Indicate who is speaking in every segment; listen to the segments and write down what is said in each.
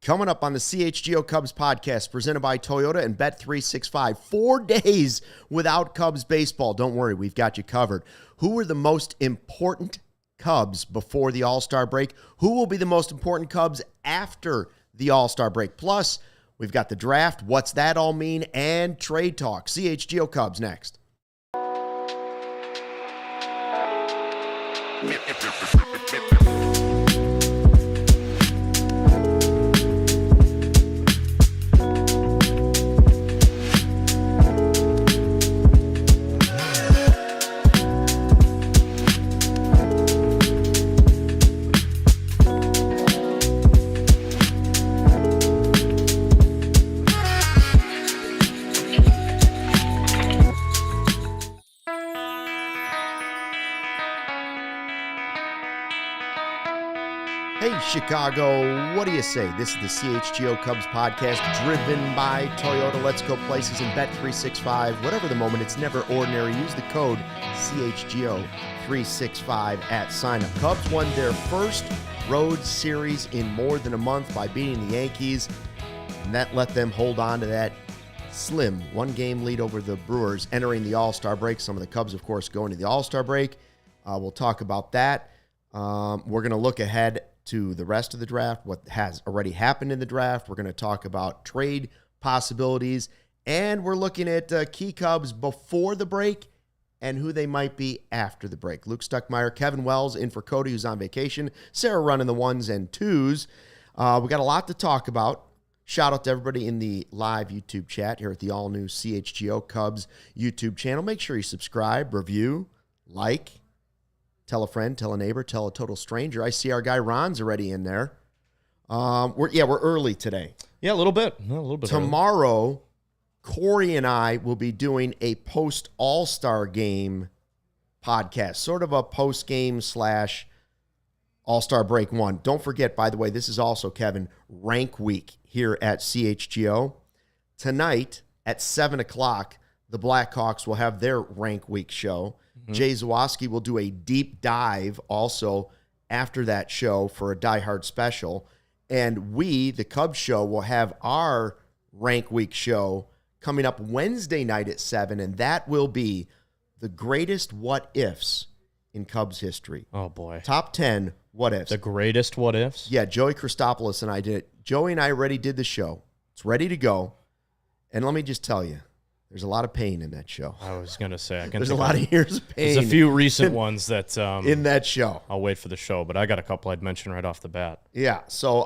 Speaker 1: Coming up on the CHGO Cubs podcast, presented by Toyota and Bet365. 4 days without Cubs baseball. Don't worry, we've got you covered. Who were the most important Cubs before the All-Star break? Who will be the most important Cubs after the All-Star break? Plus, we've got the draft, what's that all mean, and trade talk. CHGO Cubs next. Hey, Chicago, what do you say? This is the CHGO Cubs podcast, driven by Toyota. Let's go places and Bet365. Whatever the moment, it's never ordinary. Use the code CHGO365 at sign-up. Cubs won their first road series in more than a month by beating the Yankees, and that let them hold on to that slim one-game lead over the Brewers entering the All-Star break. Some of the Cubs, of course, going to the All-Star break. We'll talk about that. We're going to look ahead to the rest of the draft, what has already happened in the draft. We're going to talk about trade possibilities, and we're looking at key Cubs before the break and who they might be after the break. Luke Stuckmeyer, Kevin Wells in for Cody, who's on vacation. Sarah running the ones and twos. We got a lot to talk about. Shout out to everybody in the live YouTube chat here at the all-new CHGO Cubs YouTube channel. Make sure you subscribe, review, like. Tell a friend, tell a neighbor, tell a total stranger. I see our guy Ron's already in there. We're early today.
Speaker 2: Yeah, a little bit.
Speaker 1: Tomorrow, early. Corey and I will be doing a post-All-Star game podcast, sort of a post-game / All-Star break one. Don't forget, by the way, this is also, Kevin, rank week here at CHGO. Tonight at 7 o'clock, the Blackhawks will have their rank week show. Jay Zawoski will do a deep dive also after that show for a Die Hard special. And we, the Cubs show, will have our Rank Week show coming up Wednesday night at 7, and that will be the greatest what-ifs in Cubs history.
Speaker 2: Oh, boy.
Speaker 1: Top 10 what-ifs.
Speaker 2: The greatest what-ifs?
Speaker 1: Yeah, Joey Christopoulos and I did it. Joey and I already did the show. It's ready to go. And let me just tell you, there's a lot of pain in that show.
Speaker 2: I was going to say.
Speaker 1: There's a lot of years of pain.
Speaker 2: There's a few recent ones that...
Speaker 1: in that show.
Speaker 2: I'll wait for the show, but I got a couple I'd mention right off the bat.
Speaker 1: Yeah, so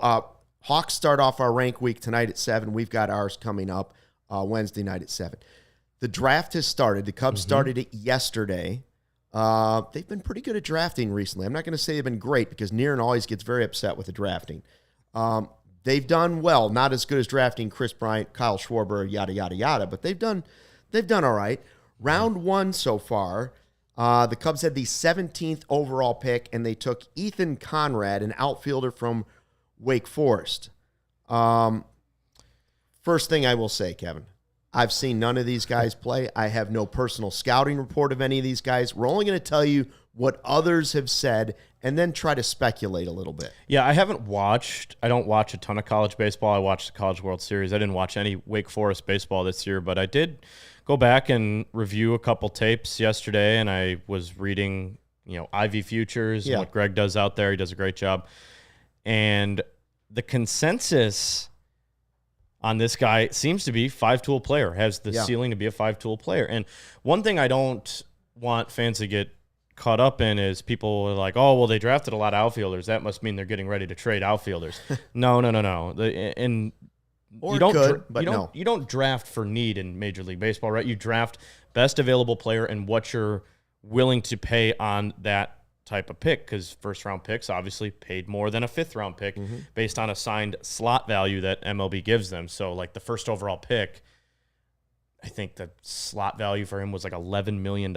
Speaker 1: Hawks start off our rank week tonight at 7. We've got ours coming up Wednesday night at 7. The draft has started. The Cubs started it yesterday. They've been pretty good at drafting recently. I'm not going to say they've been great because Niren always gets very upset with the drafting. They've done well, not as good as drafting Chris Bryant, Kyle Schwarber, yada, yada, yada, but they've done all right. Round one so far, the Cubs had the 17th overall pick, and they took Ethan Conrad, an outfielder from Wake Forest. First thing I will say, Kevin, I've seen none of these guys play. I have no personal scouting report of any of these guys. We're only going to tell you what others have said and then try to speculate a little bit.
Speaker 2: Yeah, I don't watch a ton of college baseball. I watched the College World Series. I didn't watch any Wake Forest baseball this year, but I did go back and review a couple tapes yesterday, and I was reading, Ivy Futures and what Greg does out there. He does a great job. And the consensus on this guy seems to be five-tool player, has the ceiling to be a five-tool player. And one thing I don't want fans to get caught up in is people are like, oh, well, they drafted a lot of outfielders. That must mean they're getting ready to trade outfielders. No. You don't draft for need in Major League Baseball, right? You draft best available player and what you're willing to pay on that type of pick, because first-round picks obviously paid more than a fifth-round pick based on assigned slot value that MLB gives them. So, like the first overall pick, I think the slot value for him was like $11 million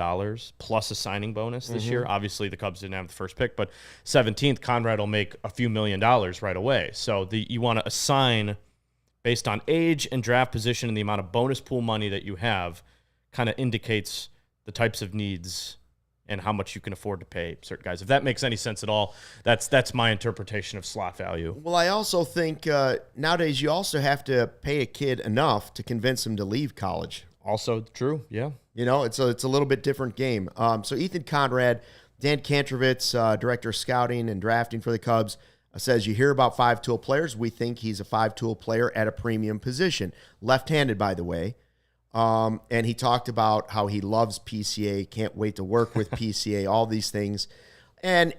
Speaker 2: plus a signing bonus this year. Obviously, the Cubs didn't have the first pick, but 17th, Conrad will make a few $1 million right away. So you want to assign based on age and draft position, and the amount of bonus pool money that you have kind of indicates the types of needs and how much you can afford to pay certain guys. If that makes any sense at all, that's my interpretation of slot value.
Speaker 1: Well, I also think nowadays you also have to pay a kid enough to convince him to leave college.
Speaker 2: Also true, yeah.
Speaker 1: It's a little bit different game. So Ethan Conrad, Dan Kantrovitz, director of scouting and drafting for the Cubs, says you hear about five-tool players. We think he's a five-tool player at a premium position. Left-handed, by the way. And he talked about how he loves PCA, can't wait to work with PCA, all these things. And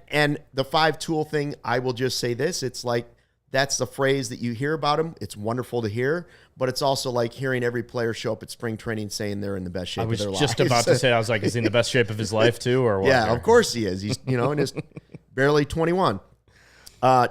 Speaker 1: the five-tool thing, I will just say this. It's like that's the phrase that you hear about him. It's wonderful to hear, but it's also like hearing every player show up at spring training saying they're in the best shape of their lives.
Speaker 2: I was just about to say, I was like, is he in the best shape of his life too, or what?
Speaker 1: Yeah, of course he is. He's, in his barely 21.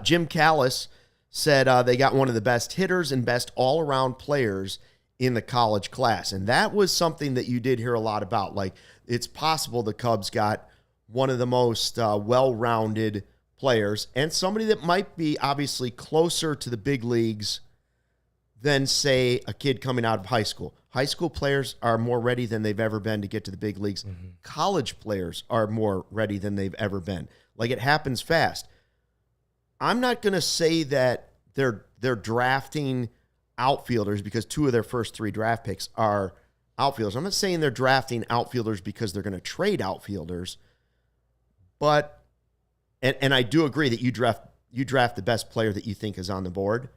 Speaker 1: Jim Callis said they got one of the best hitters and best all-around players in the college class. And that was something that you did hear a lot about. Like, it's possible the Cubs got one of the most well-rounded players and somebody that might be obviously closer to the big leagues than, say, a kid coming out of high school. High school players are more ready than they've ever been to get to the big leagues. Mm-hmm. College players are more ready than they've ever been. Like, it happens fast. I'm not going to say that they're drafting outfielders because two of their first three draft picks are outfielders. I'm not saying they're drafting outfielders because they're going to trade outfielders, but and I do agree that you draft the best player that you think is on the board,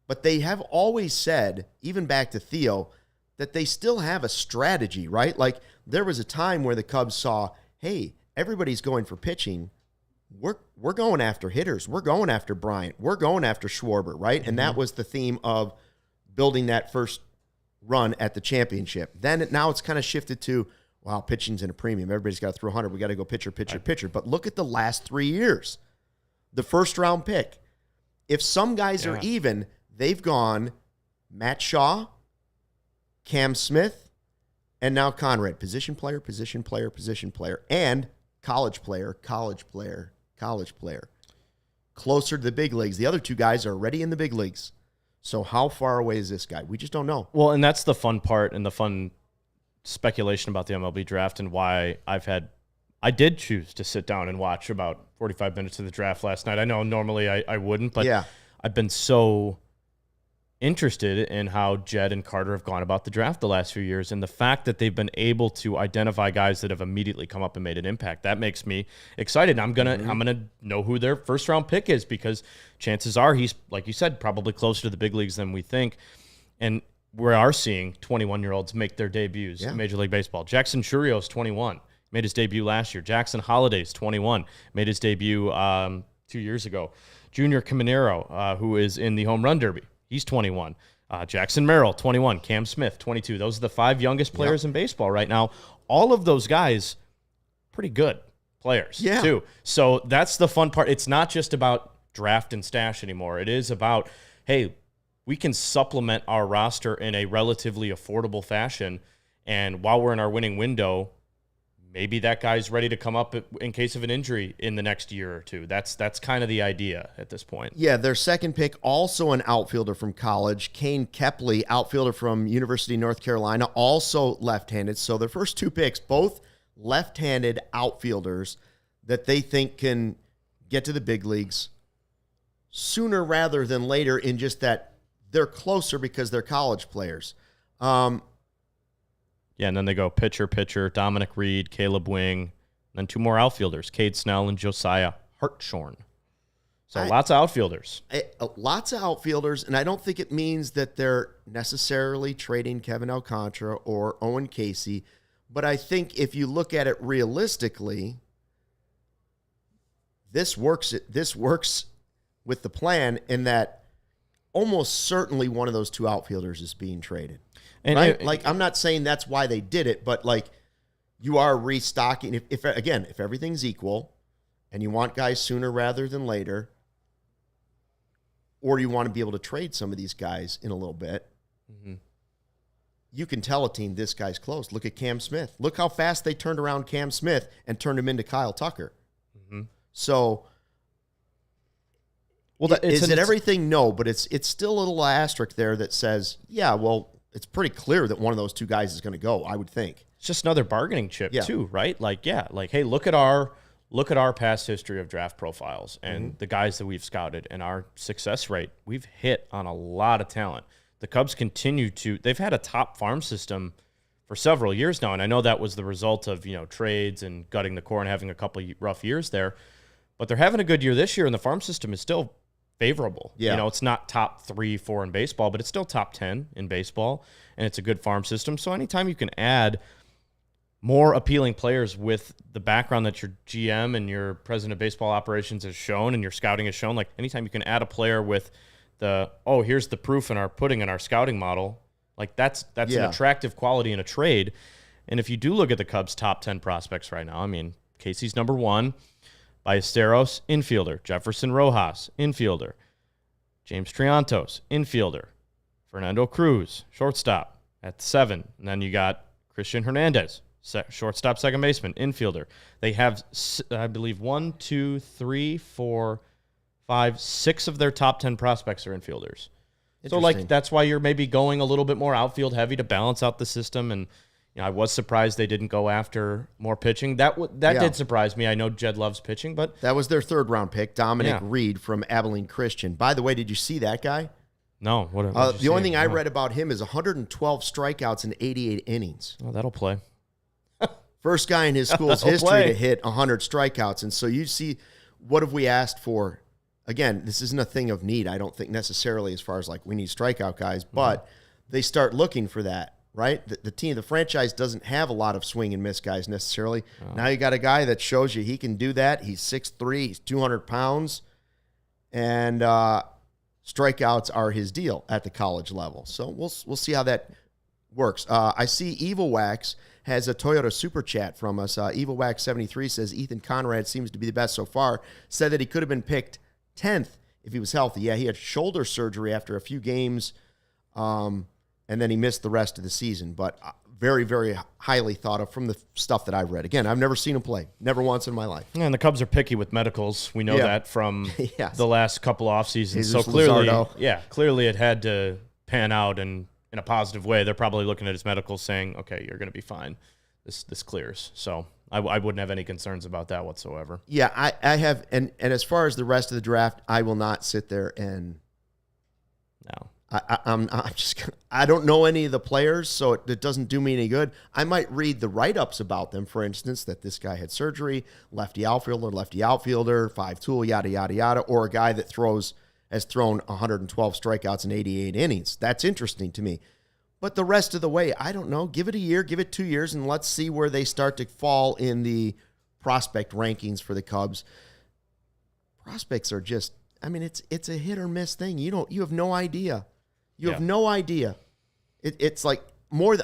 Speaker 1: but they have always said, even back to Theo, that they still have a strategy, right? Like, there was a time where the Cubs saw, hey, everybody's going for pitching. We're going after hitters. We're going after Bryant. We're going after Schwarber, right? And that was the theme of building that first run at the championship. Now it's kind of shifted to, wow, pitching's in a premium. Everybody's got to throw 100. We got to go pitcher. But look at the last 3 years. The first-round pick. If some guys are even, they've gone Matt Shaw, Cam Smith, and now Conrad. Position player, and college player. Closer to the big leagues. The other two guys are already in the big leagues. So how far away is this guy? We just don't know.
Speaker 2: Well, and that's the fun part and the fun speculation about the MLB draft and why I did choose to sit down and watch about 45 minutes of the draft last night. I know normally I wouldn't, but I've been so interested in how Jed and Carter have gone about the draft the last few years, and the fact that they've been able to identify guys that have immediately come up and made an impact. That makes me excited. I'm gonna know who their first round pick is, because chances are he's, like you said, probably closer to the big leagues than we think. And we are seeing 21-year-olds make their debuts in Major League Baseball. Jackson Churrio's 21, made his debut last year. Jackson Holliday's 21, made his debut 2 years ago. Junior Caminero, who is in the Home Run Derby, he's 21. Jackson Merrill, 21. Cam Smith, 22. Those are the five youngest players in baseball right now. All of those guys, pretty good players, too. So that's the fun part. It's not just about draft and stash anymore. It is about, hey, we can supplement our roster in a relatively affordable fashion, and while we're in our winning window, maybe that guy's ready to come up in case of an injury in the next year or two. That's kind of the idea at this point.
Speaker 1: Yeah, their second pick, also an outfielder from college, Kane Kepley, outfielder from University of North Carolina, also left-handed. So their first two picks, both left-handed outfielders that they think can get to the big leagues sooner rather than later, in just that they're closer because they're college players.
Speaker 2: And then they go pitcher, Dominic Reed, Caleb Wing, and then two more outfielders, Cade Snell and Josiah Hartshorn. So lots of outfielders.
Speaker 1: Lots of outfielders, and I don't think it means that they're necessarily trading Kevin Alcantara or Owen Casey, but I think if you look at it realistically, this works with the plan in that almost certainly one of those two outfielders is being traded. And right? I'm not saying that's why they did it, but you are restocking. If everything's equal and you want guys sooner rather than later, or you want to be able to trade some of these guys in a little bit, you can tell a team this guy's close. Look at Cam Smith. Look how fast they turned around Cam Smith and turned him into Kyle Tucker. So... Well, is it everything? No, but it's still a little asterisk there that says, it's pretty clear that one of those two guys is going to go, I would think.
Speaker 2: it's just another bargaining chip
Speaker 1: Yeah.
Speaker 2: too, right? Like, yeah, like, hey, look at our past history of draft profiles and the guys that we've scouted and our success rate. We've hit on a lot of talent. The Cubs they've had a top farm system for several years now, and I know that was the result of, trades and gutting the core and having a couple of rough years there, but they're having a good year this year, and the farm system is still favorable.
Speaker 1: Yeah.
Speaker 2: It's not top 3, 4 in baseball, but it's still top 10 in baseball, and it's a good farm system. So anytime you can add more appealing players with the background that your GM and your president of baseball operations has shown and your scouting has shown, like anytime you can add a player with here's the proof in our pudding in our scouting model, like that's an attractive quality in a trade. And if you do look at the Cubs' top 10 prospects right now, I mean, Casey's number 1, Ballesteros, infielder, Jefferson Rojas, infielder, James Triantos, infielder, Fernando Cruz, shortstop at 7, and then you got Christian Hernandez, shortstop, second baseman, infielder. They have, I believe, 1, 2, 3, 4, 5, 6 of their top 10 prospects are infielders. So, that's why you're maybe going a little bit more outfield heavy to balance out the system. And I was surprised they didn't go after more pitching. That did surprise me. I know Jed loves pitching, but
Speaker 1: that was their 3rd-round pick, Dominic Reed from Abilene Christian. By the way, did you see that guy?
Speaker 2: No.
Speaker 1: The only thing I read about him is 112 strikeouts in 88 innings.
Speaker 2: Oh, that'll play.
Speaker 1: First guy in his school's history to hit 100 strikeouts. And so you see, what have we asked for? Again, this isn't a thing of need, I don't think necessarily as far as like we need strikeout guys, but they start looking for that, right? The franchise doesn't have a lot of swing and miss guys necessarily. Oh. Now you got a guy that shows you he can do that. He's 6'3", he's 200 pounds, and strikeouts are his deal at the college level. So we'll see how that works. I see Evil Wax has a Toyota Super Chat from us. Evil Wax 73 says Ethan Conrad seems to be the best so far. Said that he could have been picked 10th if he was healthy. Yeah, he had shoulder surgery after a few games, and then he missed the rest of the season. But very, very highly thought of from the stuff that I've read. Again, I've never seen him play. Never once in my life.
Speaker 2: Yeah, and the Cubs are picky with medicals. We know that from the last couple off seasons.
Speaker 1: Jesus
Speaker 2: so clearly,
Speaker 1: Luzardo.
Speaker 2: Clearly it had to pan out and in a positive way. They're probably looking at his medicals saying, okay, you're going to be fine. This clears. So I wouldn't have any concerns about that whatsoever.
Speaker 1: Yeah, I have. And as far as the rest of the draft, I will not sit there and
Speaker 2: no.
Speaker 1: I don't know any of the players, so it doesn't do me any good. I might read the write-ups about them, for instance, that this guy had surgery, lefty outfielder, 5-tool, yada, yada, yada, or a guy that has thrown 112 strikeouts in 88 innings. That's interesting to me. But the rest of the way, I don't know. Give it a year, give it 2 years, and let's see where they start to fall in the prospect rankings for the Cubs. Prospects are just, I mean, it's a hit or miss thing. You have no idea. You have no idea. It's like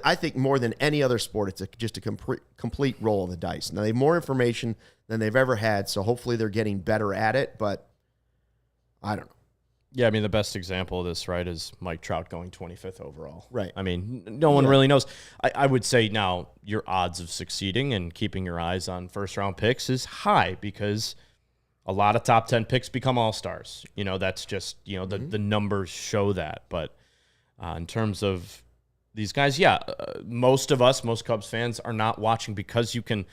Speaker 1: I think more than any other sport, it's just a complete roll of the dice. Now they have more information than they've ever had, so hopefully they're getting better at it. But I don't know.
Speaker 2: Yeah, I mean, the best example of this, right, is Mike Trout going 25th overall.
Speaker 1: Right.
Speaker 2: I mean, no one really knows. I would say now your odds of succeeding and keeping your eyes on first-round picks is high because a lot of top 10 picks become all-stars. That's just, the numbers show that. But in terms of these guys, most Cubs fans are not watching because you can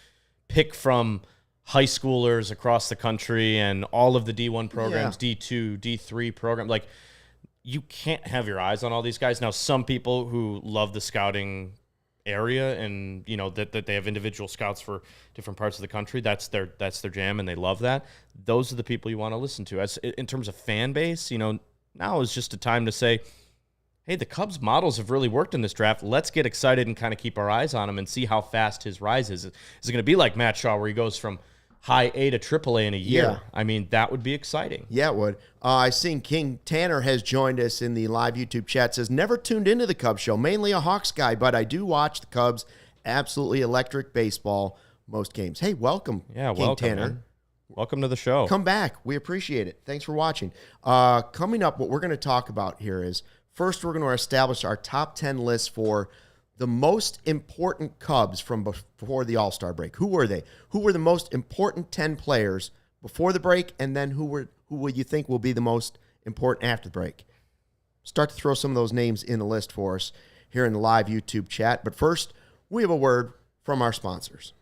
Speaker 2: pick from high schoolers across the country and all of the D1 programs, D2, D3 program. Like, you can't have your eyes on all these guys. Now, some people who love the scouting area and, that they have individual scouts for different parts of the country, that's their jam and they love that. Those are the people you want to listen to. As in terms of fan base, now is just a time to say, hey, the Cubs models have really worked in this draft. Let's get excited and kind of keep our eyes on him and see how fast his rise is. Is it going to be like Matt Shaw where he goes from high A to AAA in a year?
Speaker 1: Yeah.
Speaker 2: I mean, that would be exciting.
Speaker 1: Yeah, it would. I seen King Tanner has joined us in the live YouTube chat. Says, never tuned into the Cubs show. Mainly a Hawks guy, but I do watch the Cubs. Absolutely electric baseball most games. Hey, welcome, King Tanner.
Speaker 2: Man. Welcome to the show.
Speaker 1: Come back. We appreciate it. Thanks for watching. Coming up, what we're going to talk about here is, first, we're going to establish our top 10 list for the most important Cubs from before the All-Star break. Who were they? Who were the most important 10 players before the break, and then who would you think will be the most important after the break? Start to throw some of those names in the list for us here in the live YouTube chat. But first, we have a word from our sponsors.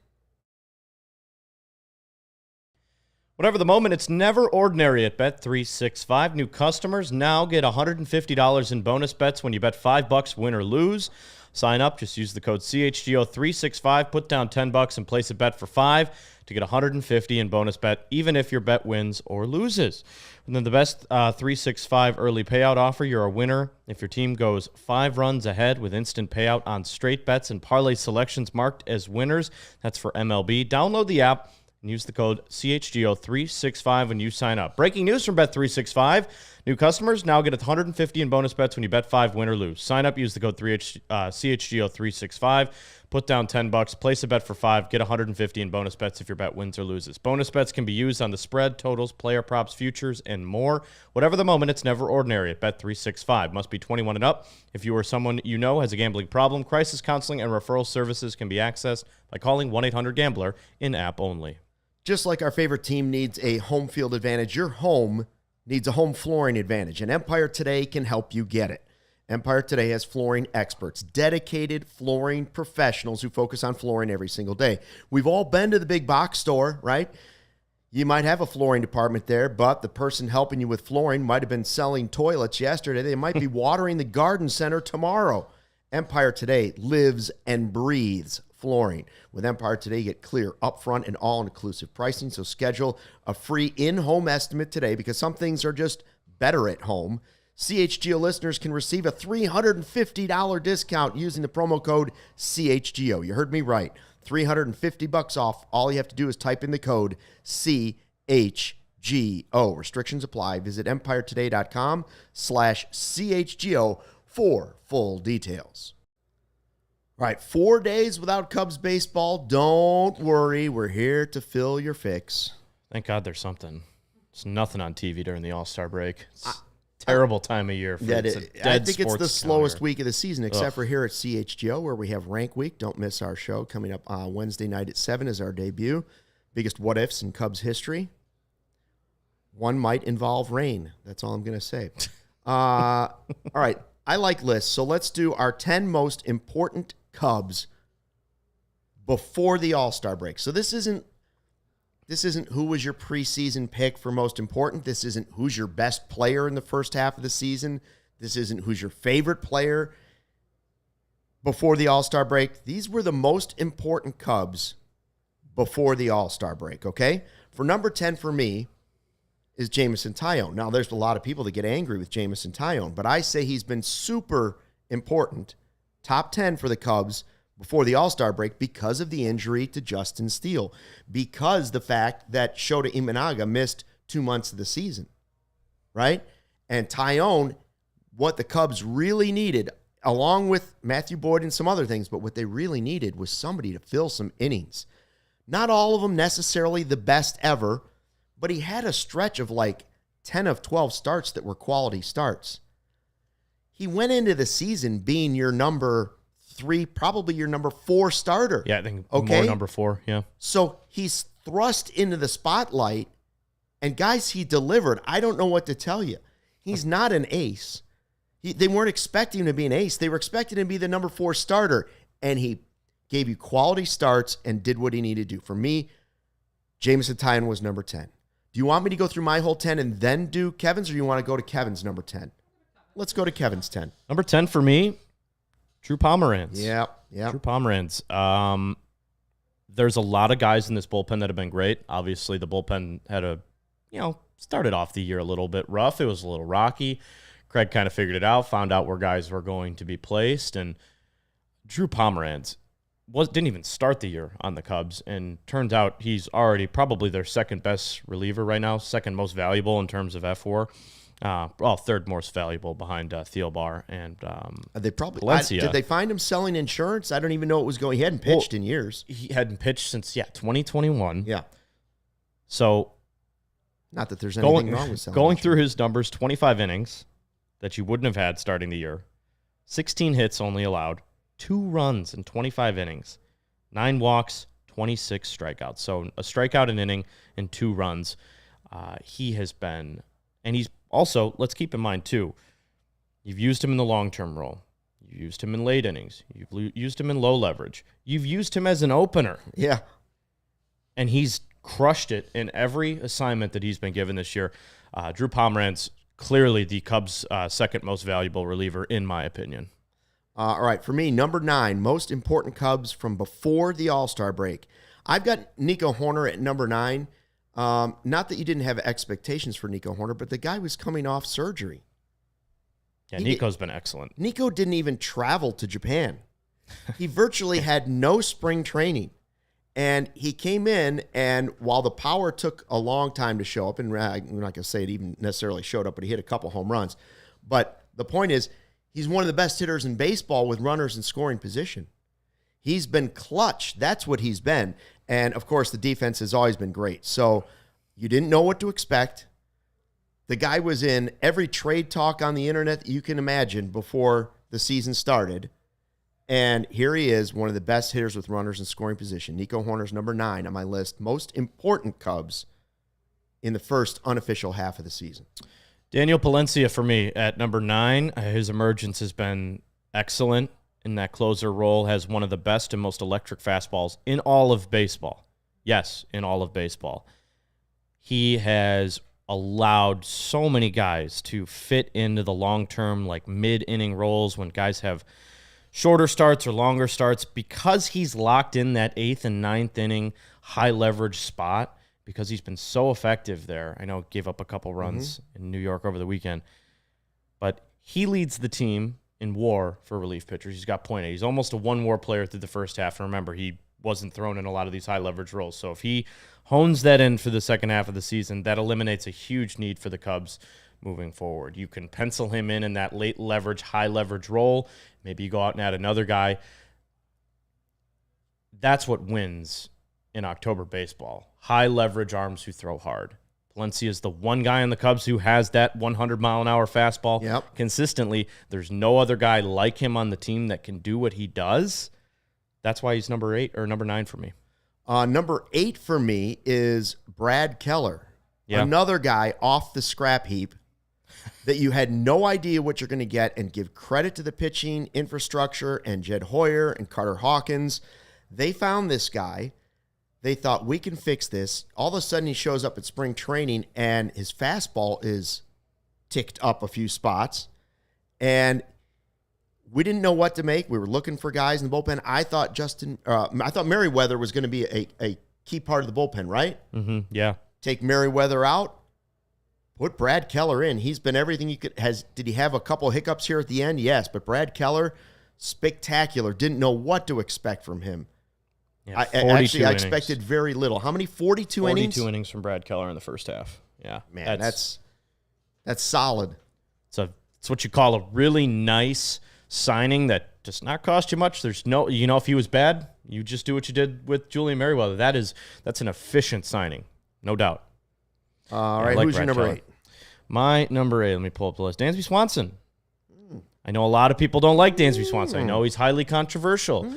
Speaker 2: Whatever the moment, it's never ordinary at Bet365. New customers now get $150 in bonus bets when you bet $5, win or lose. Sign up, just use the code CHGO365, put down $10 and place a bet for $5 to get $150 in bonus bet, even if your bet wins or loses. And then the best 365 early payout offer, you're a winner if your team goes 5 runs ahead with instant payout on straight bets and parlay selections marked as winners. That's for MLB. Download the app and use the code CHGO365 when you sign up. Breaking news from Bet365. New customers now get $150 in bonus bets when you bet 5, win or lose. Sign up, use the code CHGO365, put down $10, place a bet for 5, get $150 in bonus bets if your bet wins or loses. Bonus bets can be used on the spread, totals, player props, futures, and more. Whatever the moment, it's never ordinary at Bet365. Must be 21 and up. If you or someone you know has a gambling problem, crisis counseling and referral services can be accessed by calling 1-800-GAMBLER in-app only.
Speaker 1: Just like our favorite team needs a home field advantage, your home needs a home flooring advantage, and Empire Today can help you get it. Empire Today has flooring experts, dedicated flooring professionals who focus on flooring every single day. We've all been to the big box store, right? You might have a flooring department there, but the person helping you with flooring might have been selling toilets yesterday. They might be watering the garden center tomorrow. Empire Today lives and breathes flooring. With Empire Today, you get clear, upfront, and all-inclusive pricing. So schedule a free in-home estimate today because some things are just better at home. CHGO listeners can receive a $350 discount using the promo code CHGO. You heard me right. $350 off. All you have to do is type in the code CHGO. Restrictions apply. Visit empiretoday.com/CHGO for full details. All right, 4 days without Cubs baseball. Don't worry. We're here to fill your fix.
Speaker 2: Thank God there's something. There's nothing on TV during the All-Star break. It's a terrible time of year.
Speaker 1: I think it's the slowest week of the season, except for here at CHGO, where we have Rank Week. Don't miss our show. Coming up on Wednesday night at 7 is our debut. Biggest what-ifs in Cubs history. One might involve rain. That's all I'm going to say. All right, I like lists, so let's do our 10 most important Cubs before the All-Star break. So this isn't who was your preseason pick for most important. This isn't who's your best player in the first half of the season. This isn't who's your favorite player before the All-Star break. These were the most important Cubs before the All-Star break, okay? For number 10 for me is Jameson Taillon. Now, there's a lot of people that get angry with Jameson Taillon, but I say he's been super important, top 10 for the Cubs before the All-Star break because of the injury to Justin Steele, because the fact that Shota Imanaga missed 2 months of the season, right? And Taillon, what the Cubs really needed, along with Matthew Boyd and some other things, but what they really needed was somebody to fill some innings. Not all of them necessarily the best ever, but he had a stretch of like 10 of 12 starts that were quality starts. He went into the season being your number 3, probably your number 4 starter.
Speaker 2: Yeah, I think more number 4, yeah.
Speaker 1: So he's thrust into the spotlight, and guys, he delivered. I don't know what to tell you. He's not an ace. They weren't expecting him to be an ace. They were expecting him to be the number 4 starter, and he gave you quality starts and did what he needed to do. For me, Jameson Taillon was number 10. Do you want me to go through my whole 10 and then do Kevin's, or you want to go to Kevin's number 10? Let's go to Kevin's 10.
Speaker 2: Number 10 for me, Drew Pomeranz.
Speaker 1: Yeah.
Speaker 2: Drew Pomeranz. There's a lot of guys in this bullpen that have been great. Obviously, the bullpen had started off the year a little bit rough. It was a little rocky. Craig kind of figured it out, found out where guys were going to be placed, and Drew Pomeranz didn't even start the year on the Cubs, and turns out he's already probably their second best reliever right now, second most valuable in terms of F4. Third most valuable behind Thielbar and
Speaker 1: they probably
Speaker 2: Palencia.
Speaker 1: Did they find him selling insurance? I don't even know it was going. He hadn't pitched in years.
Speaker 2: He hadn't pitched since 2021.
Speaker 1: Yeah.
Speaker 2: So,
Speaker 1: not that there's anything wrong with selling.
Speaker 2: Going through his numbers, 25 innings that you wouldn't have had starting the year, 16 hits only allowed, 2 runs in 25 innings, 9 walks, 26 strikeouts. So a strikeout an inning and 2 runs. He has been, and he's also, let's keep in mind too, you've used him in the long-term role. You used him in late innings. You've used him in low leverage. You've used him as an opener.
Speaker 1: Yeah.
Speaker 2: And he's crushed it in every assignment that he's been given this year. Drew Pomeranz, clearly the Cubs' second most valuable reliever, in my opinion.
Speaker 1: All right, for me, number 9, most important Cubs from before the All-Star break. I've got Nico Hoerner at number 9. Not that you didn't have expectations for Nico Hoerner, but the guy was coming off surgery.
Speaker 2: Yeah, Nico's been excellent.
Speaker 1: Nico didn't even travel to Japan. He virtually had no spring training. And he came in, and while the power took a long time to show up, and I'm not going to say it even necessarily showed up, but he hit a couple home runs. But the point is, he's one of the best hitters in baseball with runners in scoring position. He's been clutch. That's what he's been. And, of course, the defense has always been great. So you didn't know what to expect. The guy was in every trade talk on the internet that you can imagine before the season started. And here he is, one of the best hitters with runners in scoring position. Nico Hoerner's number 9 on my list. Most important Cubs in the first unofficial half of the season.
Speaker 2: Daniel Palencia for me at number 9. His emergence has been excellent in that closer role, has one of the best and most electric fastballs in all of baseball. Yes, in all of baseball. He has allowed so many guys to fit into the long-term, like mid-inning roles when guys have shorter starts or longer starts, because he's locked in that 8th and 9th inning high leverage spot, because he's been so effective there. I know gave up a couple runs in New York over the weekend, but he leads the team in WAR for relief pitchers. He's got .8. He's almost a 1 WAR player through the first half. And remember, he wasn't thrown in a lot of these high leverage roles. So if he hones that in for the second half of the season, that eliminates a huge need for the Cubs moving forward. You can pencil him in that late leverage, high leverage role. Maybe you go out and add another guy. That's what wins in October baseball. High leverage arms who throw hard. Palencia is the one guy on the Cubs who has that 100-mile-an-hour fastball consistently. There's no other guy like him on the team that can do what he does. That's why he's number 8 or number 9 for me.
Speaker 1: Number 8 for me is Brad Keller. Yeah. Another guy off the scrap heap that you had no idea what you're going to get, and give credit to the pitching infrastructure and Jed Hoyer and Carter Hawkins. They found this guy. They thought, we can fix this. All of a sudden, he shows up at spring training, and his fastball is ticked up a few spots. And we didn't know what to make. We were looking for guys in the bullpen. I thought Merriweather was going to be a key part of the bullpen, right?
Speaker 2: Mm-hmm. Yeah.
Speaker 1: Take Merriweather out. Put Brad Keller in. He's been everything you could. Did he have a couple of hiccups here at the end? Yes, but Brad Keller, spectacular. Didn't know what to expect from him.
Speaker 2: Yeah,
Speaker 1: I expected very little. How many? 42 innings?
Speaker 2: 42 innings from Brad Keller in the first half. Yeah.
Speaker 1: Man, that's solid.
Speaker 2: It's what you call a really nice signing that does not cost you much. There's no, if he was bad, you just do what you did with Julian Merriweather. That's an efficient signing, no doubt.
Speaker 1: All right, who's your number 8?
Speaker 2: My number 8, let me pull up the list. Dansby Swanson. I know a lot of people don't like Dansby Swanson. I know he's highly controversial.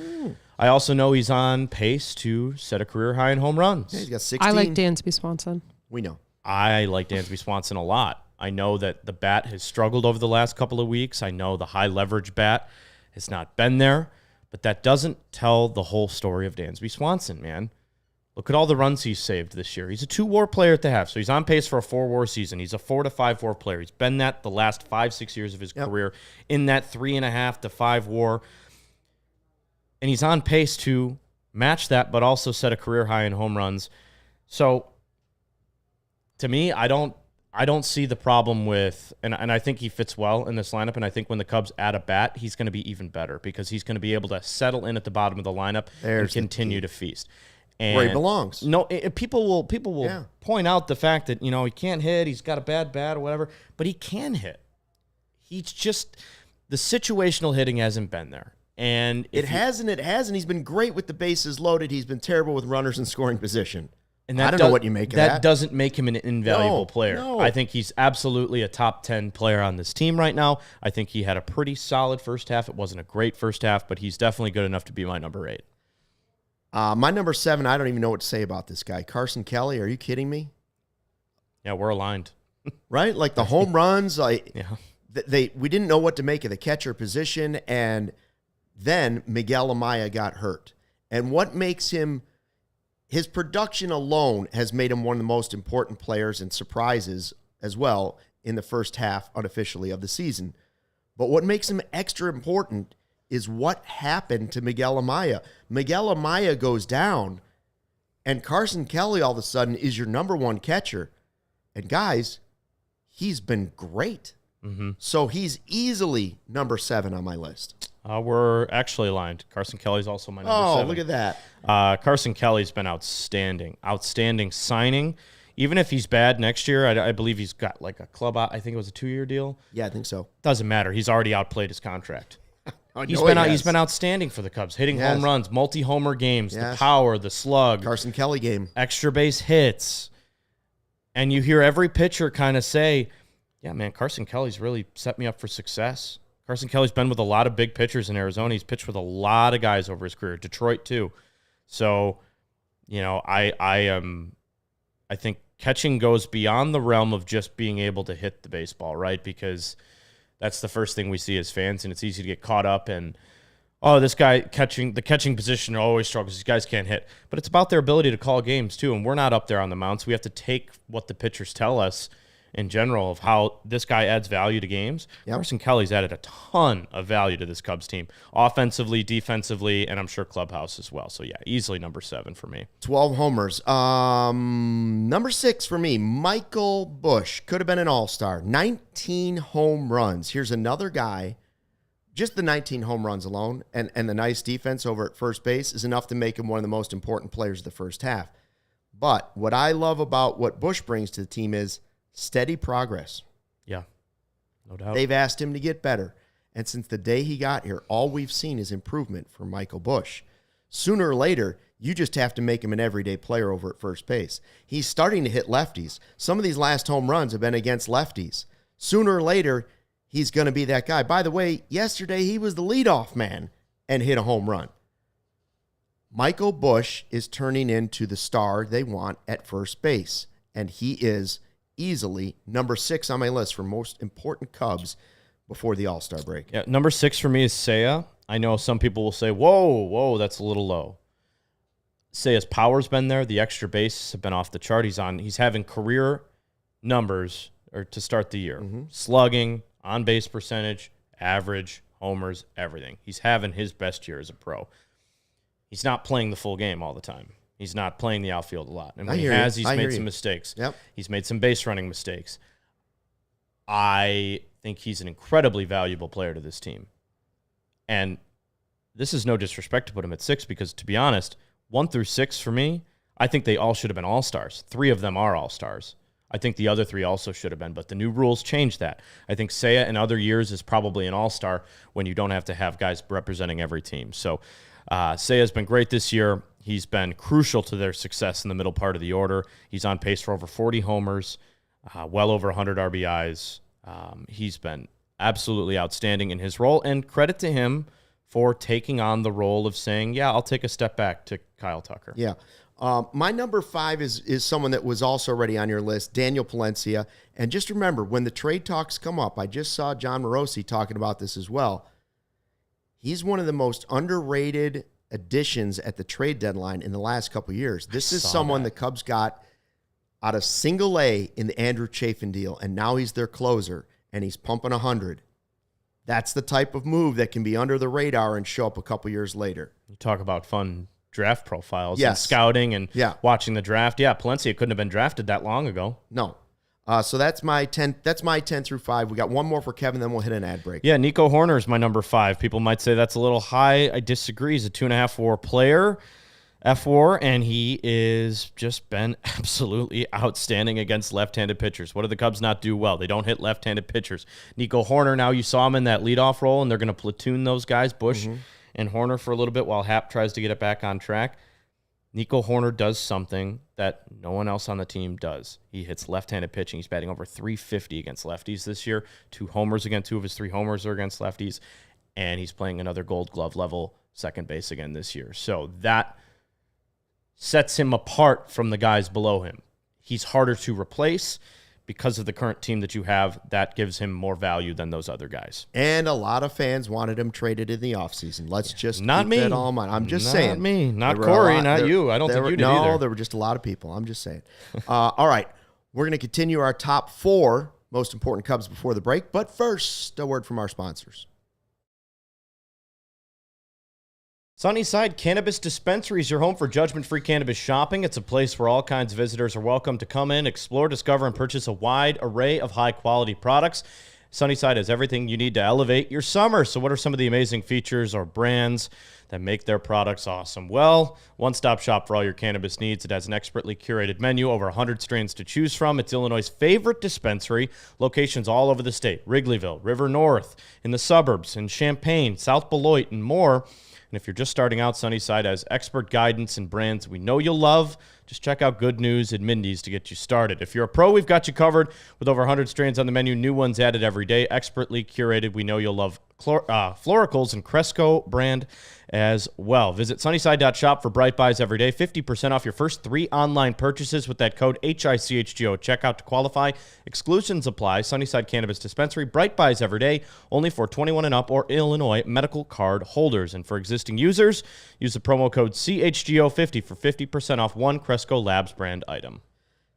Speaker 2: I also know he's on pace to set a career high in home runs.
Speaker 1: Yeah, he's got 16.
Speaker 3: I like Dansby Swanson.
Speaker 1: We know.
Speaker 2: I like Dansby Swanson a lot. I know that the bat has struggled over the last couple of weeks. I know the high leverage bat has not been there, but that doesn't tell the whole story of Dansby Swanson, man. Look at all the runs he's saved this year. He's a 2 WAR player at the half, so he's on pace for a 4 WAR season. He's a 4 to 5 WAR player. He's been that the last 5-6 years of his career, in that 3.5 to 5 WAR. And he's on pace to match that, but also set a career high in home runs. So, to me, I don't see the problem with, and I think he fits well in this lineup, and I think when the Cubs add a bat, he's going to be even better, because he's going to be able to settle in at the bottom of the lineup and continue to feast. And
Speaker 1: where he belongs.
Speaker 2: No, people will point out the fact that, he can't hit, he's got a bad bat or whatever, but he can hit. He's just, the situational hitting hasn't been there. And
Speaker 1: it has. He's been great with the bases loaded. He's been terrible with runners in scoring position.
Speaker 2: And
Speaker 1: I don't know what you make of that.
Speaker 2: That doesn't make him an invaluable player.
Speaker 1: No.
Speaker 2: I think he's absolutely a top 10 player on this team right now. I think he had a pretty solid first half. It wasn't a great first half, but he's definitely good enough to be my number 8.
Speaker 1: My number 7, I don't even know what to say about this guy. Carson Kelly, are you kidding me?
Speaker 2: Yeah, we're aligned.
Speaker 1: Right? Like the home runs, we didn't know what to make of the catcher position, and then Miguel Amaya got hurt. And what makes him, his production alone has made him one of the most important players and surprises as well in the first half unofficially of the season. But what makes him extra important is what happened to Miguel Amaya. Miguel Amaya goes down, and Carson Kelly all of a sudden is your number one catcher. And guys, he's been great.
Speaker 2: Mm-hmm.
Speaker 1: So he's easily number 7 on my list.
Speaker 2: We're actually aligned. Carson Kelly's also my number 7.
Speaker 1: Oh, look at that.
Speaker 2: Carson Kelly's been outstanding. Outstanding signing. Even if he's bad next year, I believe he's got like a club, I think it was a 2-year deal.
Speaker 1: Yeah, I think so.
Speaker 2: Doesn't matter. He's already outplayed his contract. He's been outstanding for the Cubs, hitting home runs, multi-homer games, the power, the slug.
Speaker 1: Carson Kelly game.
Speaker 2: Extra base hits. And you hear every pitcher kind of say, yeah, man, Carson Kelly's really set me up for success. Carson Kelly's been with a lot of big pitchers in Arizona. He's pitched with a lot of guys over his career. Detroit, too. So, I think catching goes beyond the realm of just being able to hit the baseball, right? Because that's the first thing we see as fans, and it's easy to get caught up in, this guy the catching position always struggles. These guys can't hit. But it's about their ability to call games, too, and we're not up there on the mounds. We have to take what the pitchers tell us in general of how this guy adds value to games. Yep. Carson Kelly's added a ton of value to this Cubs team, offensively, defensively, and I'm sure clubhouse as well. So, yeah, easily number 7 for me.
Speaker 1: 12 homers. Number 6 for me, Michael Busch. Could have been an all-star. 19 home runs. Here's another guy. Just the 19 home runs alone and the nice defense over at first base is enough to make him one of the most important players of the first half. But what I love about what Busch brings to the team is steady progress.
Speaker 2: Yeah, no doubt.
Speaker 1: They've asked him to get better. And since the day he got here, all we've seen is improvement for Michael Busch. Sooner or later, you just have to make him an everyday player over at first base. He's starting to hit lefties. Some of these last home runs have been against lefties. Sooner or later, he's going to be that guy. By the way, yesterday he was the leadoff man and hit a home run. Michael Busch is turning into the star they want at first base, and he is easily number 6 on my list for most important Cubs before the All-Star break.
Speaker 2: Yeah, number 6 for me is Seiya. I know some people will say, whoa, that's a little low. Seiya's power's been there. The extra bases have been off the chart. He's having career numbers to start the year. Mm-hmm. Slugging, on-base percentage, average, homers, everything. He's having his best year as a pro. He's not playing the full game all the time. He's not playing the outfield a lot. And when he has, he's made some mistakes.
Speaker 1: Yep.
Speaker 2: He's made some base running mistakes. I think he's an incredibly valuable player to this team. And this is no disrespect to put him at 6 because, to be honest, 1 through 6 for me, I think they all should have been all-stars. 3 of them are all-stars. I think the other 3 also should have been, but the new rules changed that. I think Seiya in other years is probably an all-star when you don't have to have guys representing every team. So Seiya's been great this year. He's been crucial to their success in the middle part of the order. He's on pace for over 40 homers, well over 100 RBIs. He's been absolutely outstanding in his role, and credit to him for taking on the role of saying, yeah, I'll take a step back to Kyle Tucker.
Speaker 1: Yeah. My number 5 is someone that was also already on your list, Daniel Palencia. And just remember, when the trade talks come up, I just saw John Morosi talking about this as well. He's one of the most underrated additions at the trade deadline in the last couple of years. This is someone the Cubs got out of single A in the Andrew Chafin deal, and now he's their closer, and he's pumping 100. That's the type of move that can be under the radar and show up a couple years later.
Speaker 2: You talk about fun draft profiles and scouting and watching the draft. Yeah, Palencia couldn't have been drafted that long ago.
Speaker 1: No. So that's my 10. That's my 10 through 5. We got one more for Kevin, then we'll hit an ad break.
Speaker 2: Yeah, Nico Horner is my number 5. People might say that's a little high. I disagree. He's a 2.5 WAR player, F-WAR, and he is just been absolutely outstanding against left-handed pitchers. What do the Cubs not do well? They don't hit left-handed pitchers. Nico Horner, now you saw him in that leadoff role, and they're going to platoon those guys, Busch and Horner, for a little bit while Happ tries to get it back on track. Nico Horner does something that no one else on the team does. He hits left-handed pitching. He's batting over 350 against lefties this year. 2 homers again. 2 of his 3 homers are against lefties. And he's playing another Gold Glove level second base again this year. So that sets him apart from the guys below him. He's harder to replace because of the current team that you have, that gives him more value than those other guys.
Speaker 1: And a lot of fans wanted him traded in the offseason. Let's just
Speaker 2: Not
Speaker 1: keep
Speaker 2: me.
Speaker 1: that all in mind. I'm just
Speaker 2: Not
Speaker 1: saying.
Speaker 2: Not me. Not
Speaker 1: There were
Speaker 2: Corey.
Speaker 1: a lot-
Speaker 2: Not
Speaker 1: there-
Speaker 2: you. I don't
Speaker 1: there
Speaker 2: think
Speaker 1: were-
Speaker 2: you did
Speaker 1: no,
Speaker 2: either.
Speaker 1: there were just a lot of people. I'm just saying. All right. We're going to continue our top 4 most important Cubs before the break. But first, a word from our sponsors.
Speaker 2: Sunnyside Cannabis Dispensary is your home for judgment-free cannabis shopping. It's a place where all kinds of visitors are welcome to come in, explore, discover, and purchase a wide array of high-quality products. Sunnyside has everything you need to elevate your summer. So what are some of the amazing features or brands that make their products awesome? Well, one-stop shop for all your cannabis needs. It has an expertly curated menu, over 100 strains to choose from. It's Illinois' favorite dispensary. Locations all over the state: Wrigleyville, River North, in the suburbs, in Champaign, South Beloit, and more. And if you're just starting out, Sunnyside has expert guidance and brands we know you'll love. Just check out Good News and Mindy's to get you started. If you're a pro, we've got you covered with over 100 strains on the menu, new ones added every day, expertly curated. We know you'll love Floricals and Cresco brand as well. Visit sunnyside.shop for Bright Buys every day. 50% off your first 3 online purchases with that code HICHGO. Checkout to qualify. Exclusions apply. Sunnyside Cannabis Dispensary. Bright Buys every day. Only for 21 and up or Illinois medical card holders. And for existing users, use the promo code CHGO50 for 50% off one Cresco Labs brand item.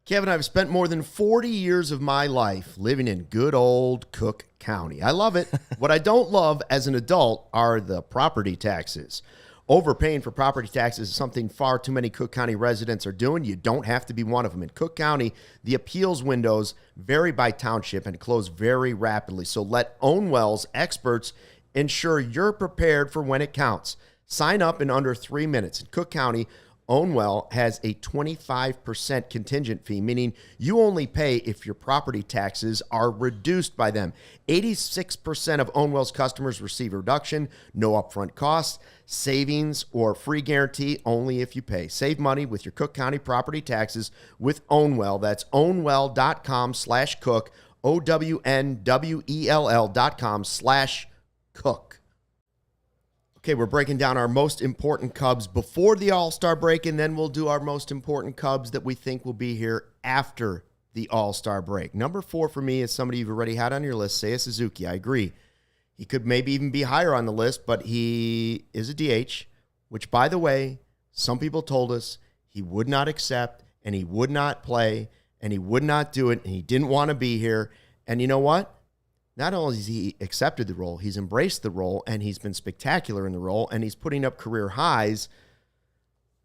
Speaker 1: Kevin, I've spent more than 40 years of my life living in good old Cook County. I love it. What I don't love as an adult are the property taxes. Overpaying for property taxes is something far too many Cook County residents are doing. You don't have to be one of them. In Cook County, the appeals windows vary by township and close very rapidly. So let Ownwell's experts ensure you're prepared for when it counts. Sign up in under 3 minutes. In Cook County, Ownwell has a 25% contingent fee, meaning you only pay if your property taxes are reduced by them. 86% of Ownwell's customers receive a reduction, no upfront costs, savings, or free guarantee only if you pay. Save money with your Cook County property taxes with Ownwell. That's ownwell.com/cook, OWNWELL.com/cook. Okay, we're breaking down our most important Cubs before the All-Star break, and then we'll do our most important Cubs that we think will be here after the All-Star break. Number 4 for me is somebody you've already had on your list, Seiya Suzuki. I agree. He could maybe even be higher on the list, but he is a DH, which, by the way, some people told us he would not accept, and he would not play, and he would not do it, and he didn't want to be here. And you know what? Not only has he accepted the role, he's embraced the role, and he's been spectacular in the role, and he's putting up career highs.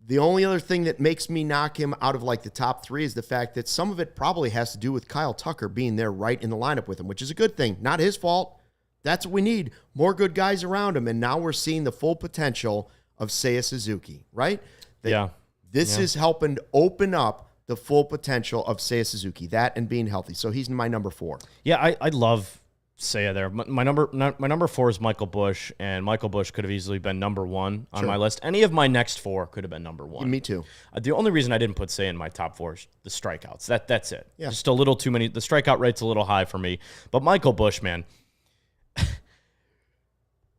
Speaker 1: The only other thing that makes me knock him out of like the top 3 is the fact that some of it probably has to do with Kyle Tucker being there right in the lineup with him, which is a good thing. Not his fault. That's what we need. More good guys around him, and now we're seeing the full potential of Seiya Suzuki, right? This is helping open up the full potential of Seiya Suzuki, that and being healthy. So he's my number 4.
Speaker 2: Yeah, I love Seiya there. My number 4 is Michael Busch, and Michael Busch could have easily been number 1 on my list. Any of my next 4 could have been number 1.
Speaker 1: Me too.
Speaker 2: The only reason I didn't put Seiya in my top 4 is the strikeouts. That's it.
Speaker 1: Yeah.
Speaker 2: Just a little too many. The strikeout rate's a little high for me. But Michael Busch, man,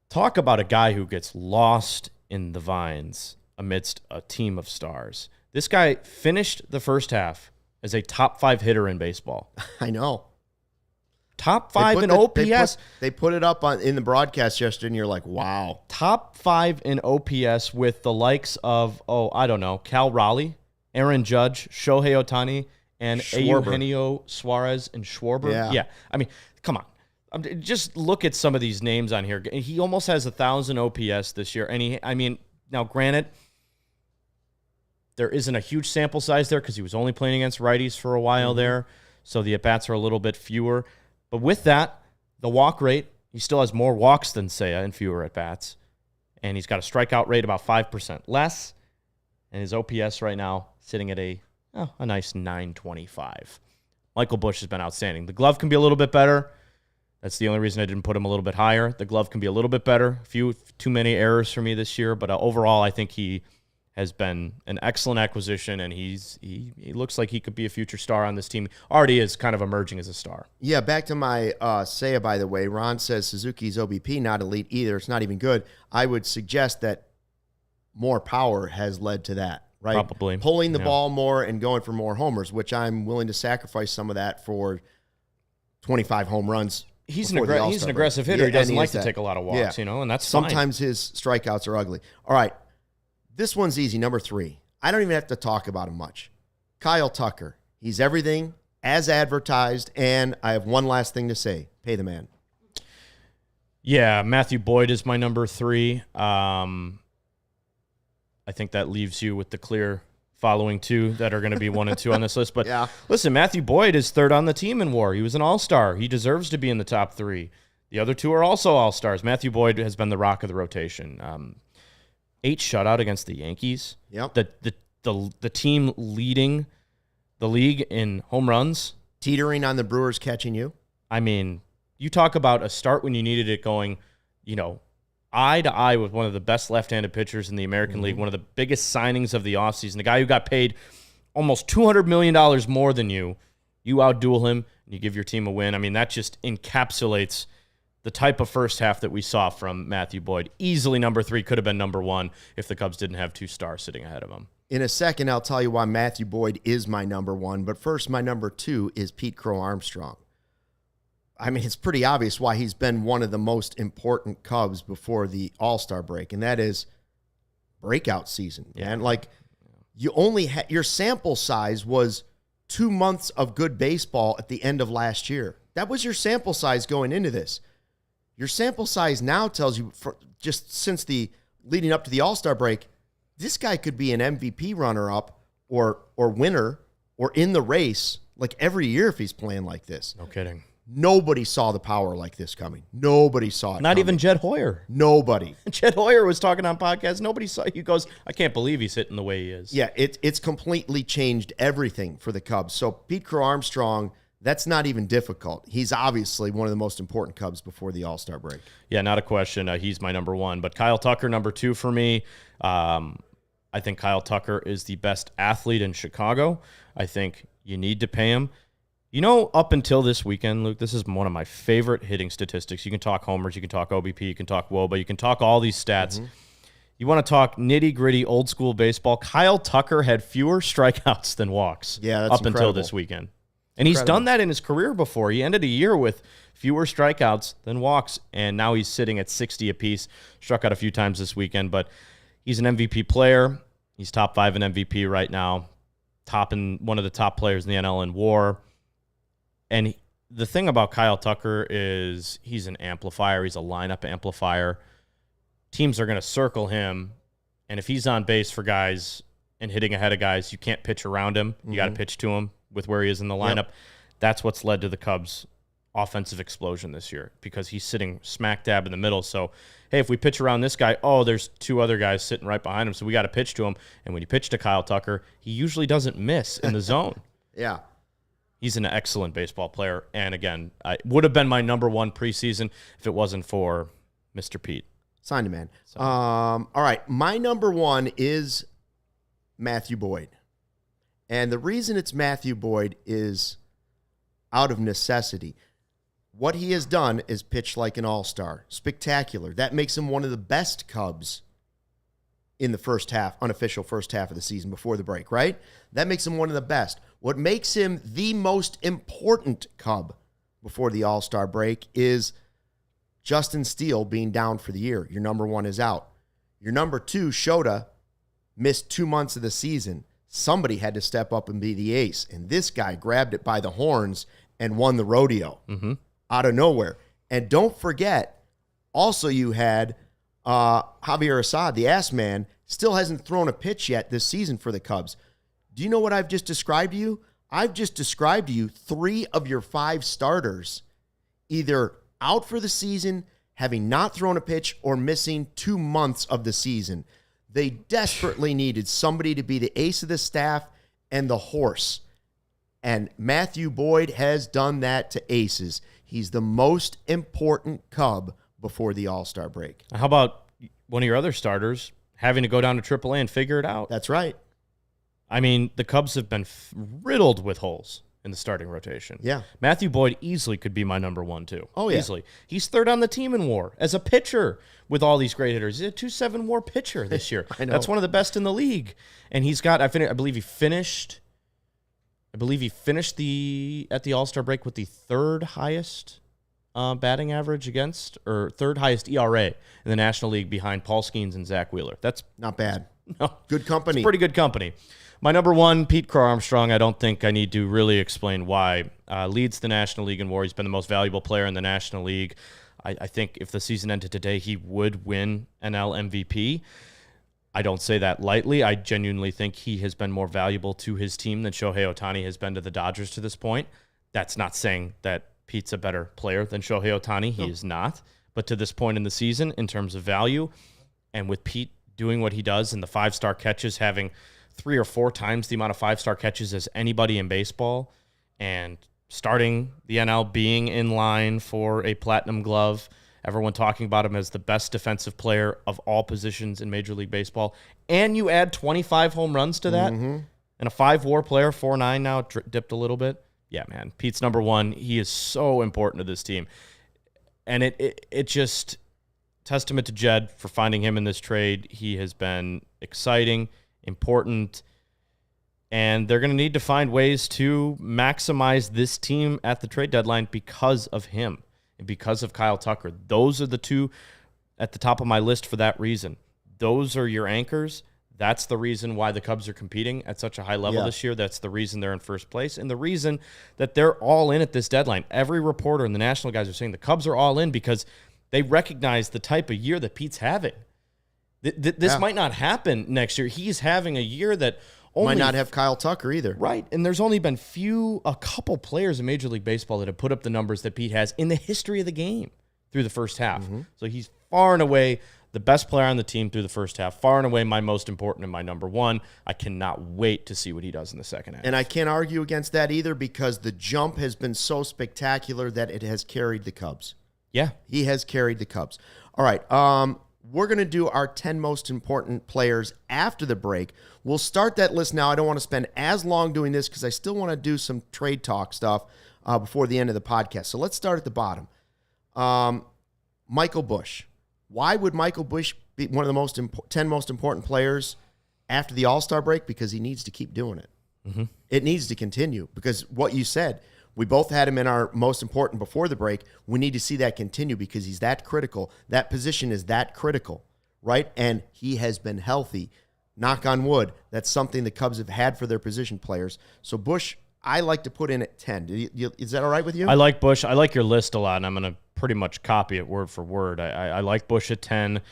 Speaker 2: talk about a guy who gets lost in the vines amidst a team of stars. This guy finished the first half as a top 5 hitter in baseball.
Speaker 1: I know.
Speaker 2: Top 5 in OPS.
Speaker 1: They put it up in the broadcast yesterday, and you're like, wow.
Speaker 2: Top 5 in OPS with the likes of, I don't know, Cal Raleigh, Aaron Judge, Shohei Ohtani, and Eugenio Suarez and Schwarber. Yeah. I mean, come on. Just look at some of these names on here. He almost has 1,000 OPS this year. And now granted, there isn't a huge sample size there because he was only playing against righties for a while there. So the at-bats are a little bit fewer. But with that, the walk rate, he still has more walks than Seiya and fewer at-bats. And he's got a strikeout rate about 5% less. And his OPS right now sitting at a nice 925. Michael Busch has been outstanding. The glove can be a little bit better. That's the only reason I didn't put him a little bit higher. The glove can be a little bit better. Too many errors for me this year. But overall, I think he has been an excellent acquisition, and he looks like he could be a future star on this team. Already is kind of emerging as a star. Yeah, back to my Seiya, by the way. Ron says Suzuki's OBP not elite either. It's not even good. I would suggest that more power has led to that.
Speaker 1: right?
Speaker 2: Probably.
Speaker 1: Pulling the ball more and going for more homers, which I'm willing to sacrifice some of that for 25 home runs.
Speaker 2: He's an aggressive hitter. He doesn't like to take a lot of walks, and that's
Speaker 1: sometimes his strikeouts are ugly. All right, this one's easy. Number 3. I don't even have to talk about him much. Kyle Tucker. He's everything as advertised, and I have one last thing to say. Pay the man.
Speaker 2: Yeah, Matthew Boyd is my number 3. I think that leaves you with the clear following 2 that are going to be 1 and 2 on this list. But listen, Matthew Boyd is 3rd on the team in WAR. He was an all-star. He deserves to be in the top 3. The other 2 are also all-stars. Matthew Boyd has been the rock of the rotation. 8 shutout against the Yankees.
Speaker 1: Yep.
Speaker 2: The team leading the league in home runs.
Speaker 1: Teetering on the Brewers catching you.
Speaker 2: I mean, you talk about a start when you needed it going, eye to eye with one of the best left-handed pitchers in the American League, one of the biggest signings of the offseason, the guy who got paid almost $200 million more than you. You outduel him, and you give your team a win. I mean, that just encapsulates the type of first half that we saw from Matthew Boyd. Easily number 3, could have been number 1 if the Cubs didn't have 2 stars sitting ahead of him.
Speaker 1: In a second, I'll tell you why Matthew Boyd is my number 1, but first, my number 2 is Pete Crow-Armstrong. I mean, it's pretty obvious why he's been one of the most important Cubs before the All-Star break, and that is breakout season.
Speaker 2: Yeah.
Speaker 1: And you only your sample size was 2 months of good baseball at the end of last year. That was your sample size going into this. Your sample size now tells you, just since the leading up to the All-Star break, this guy could be an MVP runner-up or winner or in the race like every year if he's playing like this.
Speaker 2: No kidding.
Speaker 1: Nobody saw the power like this coming. Nobody saw it.
Speaker 2: Not even Jed Hoyer.
Speaker 1: Nobody.
Speaker 2: Jed Hoyer was talking on podcasts. Nobody saw it. He goes, I can't believe he's hitting the way he is.
Speaker 1: Yeah, it's completely changed everything for the Cubs. So Pete Crow-Armstrong, that's not even difficult. He's obviously one of the most important Cubs before the All-Star break.
Speaker 2: Yeah, not a question. He's my number 1. But Kyle Tucker, number 2 for me. I think Kyle Tucker is the best athlete in Chicago. I think you need to pay him. Up until this weekend, Luke, this is one of my favorite hitting statistics. You can talk homers, you can talk OBP, you can talk WOBA, you can talk all these stats. Mm-hmm. You want to talk nitty-gritty, old-school baseball. Kyle Tucker had fewer strikeouts than walks up until this weekend. And he's done that in his career before. He ended a year with fewer strikeouts than walks, and now he's sitting at 60 apiece. Struck out a few times this weekend, but he's an MVP player. He's top 5 in MVP right now, one of the top players in the NL in WAR. And the thing about Kyle Tucker is he's an amplifier. He's a lineup amplifier. Teams are going to circle him, and if he's on base for guys and hitting ahead of guys, you can't pitch around him. You got to pitch to him with where he is in the lineup. Yep. That's what's led to the Cubs' offensive explosion this year because he's sitting smack dab in the middle. So, hey, if we pitch around this guy, there's 2 other guys sitting right behind him, so we got to pitch to him. And when you pitch to Kyle Tucker, he usually doesn't miss in the zone.
Speaker 1: Yeah.
Speaker 2: He's an excellent baseball player. And, again, I would have been my number 1 preseason if it wasn't for Mr. Pete.
Speaker 1: Signed a man. All right. My number 1 is Matthew Boyd. And the reason it's Matthew Boyd is out of necessity. What he has done is pitch like an all-star. Spectacular. That makes him one of the best Cubs in the first half, unofficial first half of the season before the break, right? That makes him one of the best. What makes him the most important Cub before the All-Star break is Justin Steele being down for the year. Your number 1 is out. Your number 2, Shota, missed 2 months of the season. Somebody had to step up and be the ace, and this guy grabbed it by the horns and won the rodeo out of nowhere. And don't forget, also you had Javier Assad, the ass man, still hasn't thrown a pitch yet this season for the Cubs. Do you know what I've just described to you? I've just described to you 3 of your 5 starters either out for the season, having not thrown a pitch, or missing 2 months of the season. They desperately needed somebody to be the ace of the staff and the horse. And Matthew Boyd has done that to aces. He's the most important Cub before the All-Star break.
Speaker 2: How about one of your other starters having to go down to AAA and figure it out?
Speaker 1: That's right.
Speaker 2: I mean, the Cubs have been riddled with holes. in the starting rotation.
Speaker 1: Yeah.
Speaker 2: Matthew Boyd easily could be my number 1, too.
Speaker 1: Oh, yeah.
Speaker 2: Easily. He's third on the team in WAR as a pitcher with all these great hitters. He's a 2.7 WAR pitcher this year.
Speaker 1: I know.
Speaker 2: That's one of the best in the league. And he's got, I believe he finished at the All-Star break with the third highest batting average against, or third highest ERA in the National League behind Paul Skeens and Zach Wheeler. That's
Speaker 1: not bad.
Speaker 2: No,
Speaker 1: Good company.
Speaker 2: it's pretty good company. My number 1, Pete Crow-Armstrong, I don't think I need to really explain why. Leads the National League in WAR. He's been the most valuable player in the National League. I think if the season ended today, he would win NL MVP. I don't say that lightly. I genuinely think he has been more valuable to his team than Shohei Ohtani has been to the Dodgers to this point. That's not saying that Pete's a better player than Shohei Ohtani. He is not. But to this point in the season, in terms of value, and with Pete doing what he does and the 5-star catches, having 3 or 4 times the amount of 5-star catches as anybody in baseball, and starting the NL being in line for a platinum glove, everyone talking about him as the best defensive player of all positions in Major League Baseball, and you add 25 home runs to that, and a 5-WAR player, 4.9 now, dipped a little bit. Yeah, man, Pete's number 1. He is so important to this team. And it just, testament to Jed for finding him in this trade. He has been exciting, important, and they're going to need to find ways to maximize this team at the trade deadline because of him and because of Kyle Tucker. Those are the 2 at the top of my list for that reason. Those are your anchors. That's the reason why the Cubs are competing at such a high level this year. That's the reason they're in first place, and the reason that they're all in at this deadline. Every reporter and the national guys are saying the Cubs are all in because they recognize the type of year that Pete's having. This might not happen next year. He's having a year that only...
Speaker 1: Might not have Kyle Tucker either.
Speaker 2: Right, and there's only been a couple players in Major League Baseball that have put up the numbers that Pete has in the history of the game through the first half. So he's far and away the best player on the team through the first half, far and away my most important and my number 1. I cannot wait to see what he does in the second half.
Speaker 1: And I can't argue against that either because the jump has been so spectacular that it has carried the Cubs.
Speaker 2: Yeah.
Speaker 1: He has carried the Cubs. All right, we're going to do our 10 most important players after the break. We'll start that list now. I don't want to spend as long doing this because I still want to do some trade talk stuff before the end of the podcast. So let's start at the bottom. Michael Busch. Why would Michael Busch be one of the 10 most important players after the All-Star break? Because he needs to keep doing it. It needs to continue because what you said, we both had him in our most important before the break. We need to see that continue because he's that critical. That position is that critical, right? And he has been healthy. Knock on wood. That's something the Cubs have had for their position players. So Busch, I like to put in at 10. Is that all right with you?
Speaker 2: I like Busch. I like your list a lot, and I'm going to pretty much copy it word for word. I like Busch at 10,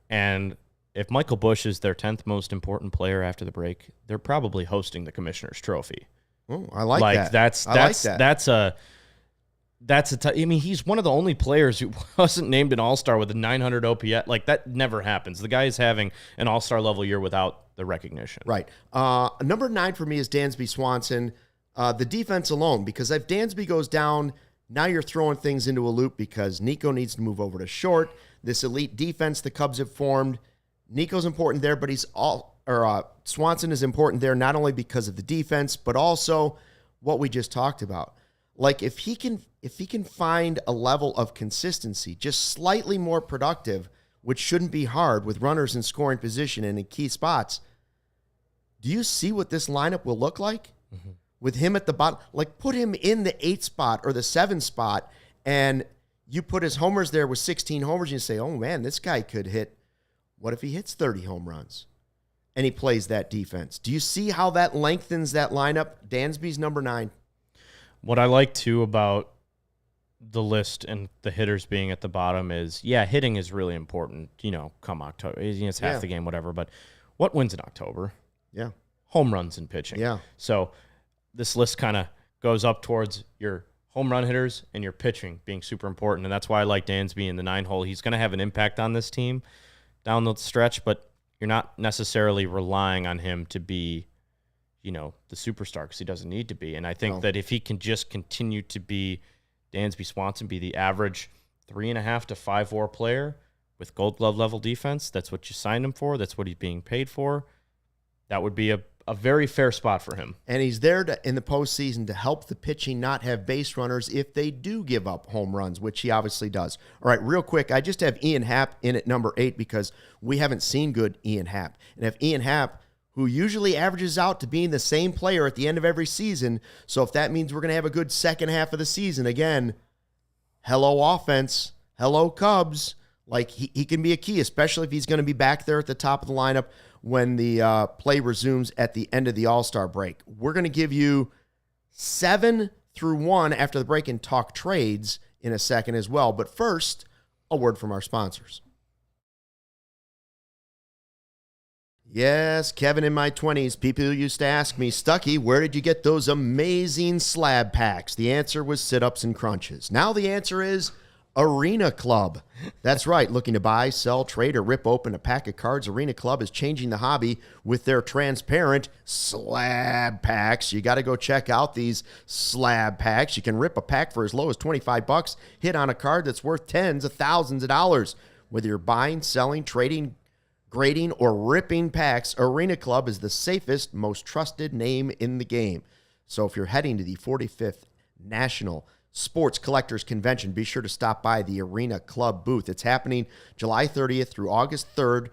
Speaker 2: and if Michael Busch is their 10th most important player after the break, they're probably hosting the Commissioner's Trophy.
Speaker 1: Oh, I like that.
Speaker 2: I mean, he's one of the only players who wasn't named an All-Star with a 900 OPS. Like, that never happens. The guy is having an All-Star level year without the recognition.
Speaker 1: Right. Number 9 for me is Dansby Swanson. The defense alone, because if Dansby goes down, now you're throwing things into a loop because Nico needs to move over to short. This elite defense the Cubs have formed, Nico's important there, but Swanson is important there not only because of the defense, but also what we just talked about. Like if he can find a level of consistency, just slightly more productive, which shouldn't be hard with runners in scoring position and in key spots. Do you see what this lineup will look like? Mm-hmm. With him at the bottom, like put him in the 8 spot or the 7 spot, and you put his homers there with 16 homers, and you say, oh man, this guy could hit, what if he hits 30 home runs? And he plays that defense. Do you see how that lengthens that lineup? Dansby's number 9.
Speaker 2: What I like, too, about the list and the hitters being at the bottom is, hitting is really important, come October. It's half the game, whatever. But what wins in October?
Speaker 1: Yeah.
Speaker 2: Home runs and pitching.
Speaker 1: Yeah.
Speaker 2: So this list kind of goes up towards your home run hitters and your pitching being super important. And that's why I like Dansby in the 9 hole. He's going to have an impact on this team down the stretch, but you're not necessarily relying on him to be, the superstar because he doesn't need to be. And I think that if he can just continue to be Dansby Swanson, be the average 3.5 to 5 WAR player with Gold Glove level defense, that's what you signed him for. That's what he's being paid for. That would be a a very fair spot for him.
Speaker 1: And he's there in the postseason to help the pitching not have base runners if they do give up home runs, which he obviously does. All right, real quick, I just have Ian Happ in at number 8 because we haven't seen good Ian Happ. And if Ian Happ, who usually averages out to being the same player at the end of every season, so if that means we're going to have a good second half of the season, again, hello offense, hello Cubs. Like, he can be a key, especially if he's going to be back there at the top of the lineup when the play resumes at the end of the All-Star break. We're going to give you 7 through 1 after the break and talk trades in a second as well. But first, a word from our sponsors. Yes, Kevin, in my 20s, people used to ask me, Stuckey, where did you get those amazing slab packs? The answer was sit-ups and crunches. Now the answer is Arena Club. That's right. Looking to buy, sell, trade, or rip open a pack of cards, Arena Club is changing the hobby with their transparent slab packs. You got to go check out these slab packs. You can rip a pack for as low as $25, hit on a card that's worth tens of thousands of dollars. Whether you're buying, selling, trading, grading, or ripping packs, Arena Club is the safest, most trusted name in the game. So if you're heading to the 45th National Sports Collectors Convention, be sure to stop by the Arena Club booth. It's happening July 30th through August 3rd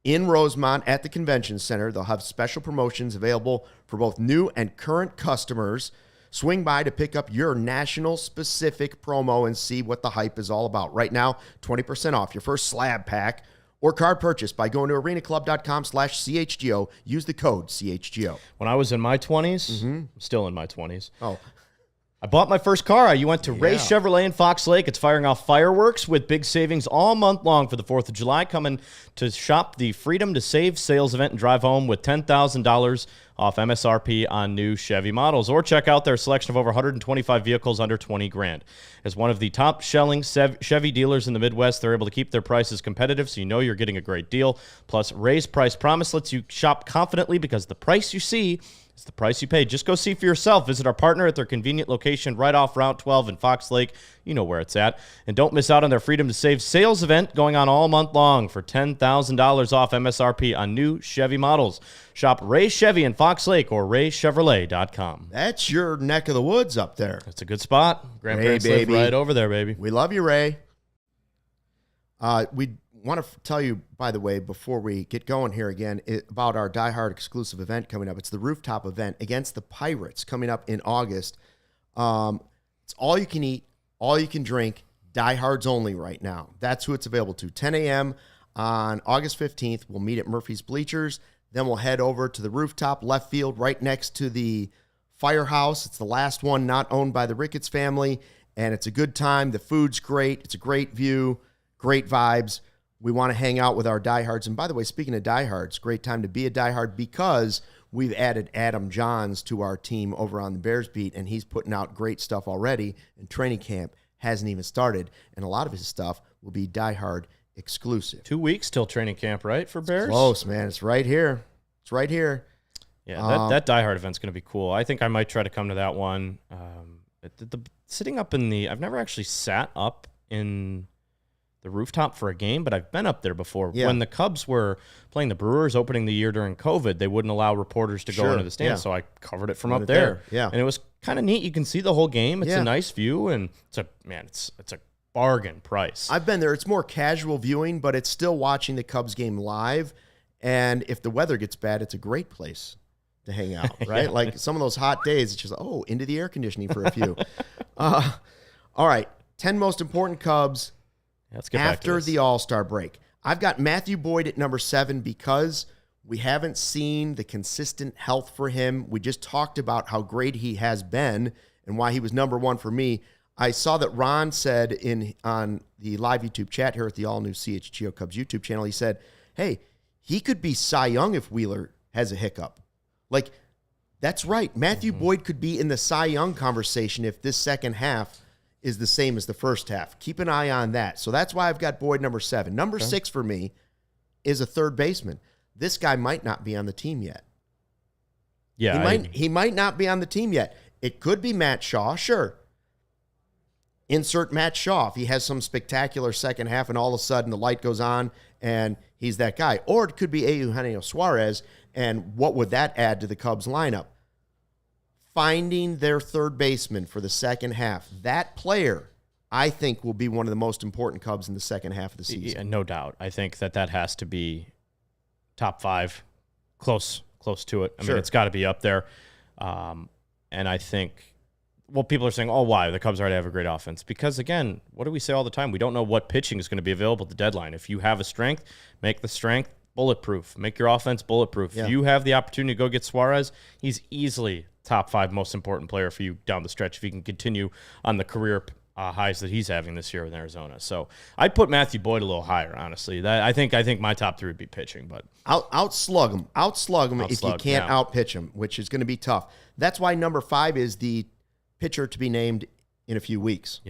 Speaker 1: in Rosemont at the Convention Center. They'll have special promotions available for both new and current customers. Swing by to pick up your national-specific promo and see what the hype is all about. Right now, 20% off your first slab pack or card purchase by going to arenaclub.com/CHGO. Use the code CHGO.
Speaker 2: When I was in my 20s, I'm still in my 20s.
Speaker 1: Oh,
Speaker 2: I bought my first car. You went to Ray Chevrolet in Fox Lake. It's firing off fireworks with big savings all month long for the 4th of July. Coming to shop the Freedom to Save sales event and drive home with $10,000 off MSRP on new Chevy models. Or check out their selection of over 125 vehicles under $20,000. As one of the top-selling Chevy dealers in the Midwest, they're able to keep their prices competitive, so you know you're getting a great deal. Plus, Ray's Price Promise lets you shop confidently because the price you see is the price you pay. Just go see for yourself. Visit our partner at their convenient location right off Route 12 in Fox Lake. You know where it's at. And don't miss out on their Freedom to Save sales event going on all month long for $10,000 off MSRP on new Chevy models. Shop Ray Chevy in Fox Lake or raychevrolet.com.
Speaker 1: that's your neck of the woods up there.
Speaker 2: It's a good spot. Grandparents live right over there, baby.
Speaker 1: We love you, Ray. We want to tell you, by the way, before we get going here again, about our Die Hard exclusive event coming up. It's the rooftop event against the Pirates coming up in August. It's all you can eat, all you can drink, Die Hards only right now. That's who it's available to. 10 a.m. on August 15th, we'll meet at Murphy's Bleachers. Then we'll head over to the rooftop left field right next to the firehouse. It's the last one not owned by the Ricketts family, and it's a good time. The food's great. It's a great view, great vibes. We want to hang out with our diehards. And by the way, speaking of diehards, great time to be a diehard because we've added Adam Johns to our team over on the Bears beat, and he's putting out great stuff already, and training camp hasn't even started. And a lot of his stuff will be diehard exclusive.
Speaker 2: 2 weeks till training camp, right, for Bears?
Speaker 1: Close, man. It's right here. It's right here.
Speaker 2: Yeah, that Die Hard event's going to be cool. I think I might try to come to that one. Sitting up in the – I've never actually sat up in the rooftop for a game, but I've been up there before.
Speaker 1: Yeah.
Speaker 2: When the Cubs were playing the Brewers opening the year during COVID, they wouldn't allow reporters to go into the stands, so I covered it from up there.
Speaker 1: Yeah.
Speaker 2: And it was kind of neat. You can see the whole game. It's
Speaker 1: Yeah.
Speaker 2: a nice view, and it's a bargain price.
Speaker 1: I've been there. It's more casual viewing, but it's still watching the Cubs game live. And if the weather gets bad, it's a great place to hang out, right?
Speaker 2: Yeah.
Speaker 1: Like some of those hot days, it's just, into the air conditioning for a few. All right, 10 most important Cubs
Speaker 2: Let's get back to
Speaker 1: after
Speaker 2: this.
Speaker 1: the All-Star break. I've got Matthew Boyd at number 7 because we haven't seen the consistent health for him. We just talked about how great he has been and why he was number 1 for me. I saw that Ron said on the live YouTube chat here at the all-new CHGO Cubs YouTube channel, he said, hey, he could be Cy Young if Wheeler has a hiccup. Like, that's right. Matthew Boyd could be in the Cy Young conversation if this second half is the same as the first half. Keep an eye on that. So that's why I've got Boyd number 7. Number 6 for me is a third baseman. This guy might not be on the team yet.
Speaker 2: Yeah,
Speaker 1: He might not be on the team yet. It could be Matt Shaw, sure. Insert Matt Shaw if he has some spectacular second half and all of a sudden the light goes on and he's that guy. Or it could be Eugenio Suarez And what would that add to the Cubs lineup? Finding their third baseman for the second half. That player, I think, will be one of the most important Cubs in the second half of the season.
Speaker 2: Yeah, no doubt. I think that has to be top 5, close to it. I mean, it's got to be up there. And I think, well, people are saying, oh, why? The Cubs already have a great offense. Because, again, what do we say all the time? We don't know what pitching is going to be available at the deadline. If you have a strength, make the strength bulletproof. Make your offense bulletproof.
Speaker 1: Yeah.
Speaker 2: If you have the opportunity to go get Suarez, he's easily top 5 most important player for you down the stretch if he can continue on the career highs that he's having this year in Arizona. So I'd put Matthew Boyd a little higher, honestly. I think my top 3 would be pitching, but
Speaker 1: outslug him if you can't outpitch him, which is going to be tough. That's why number 5 is the pitcher to be named in a few weeks,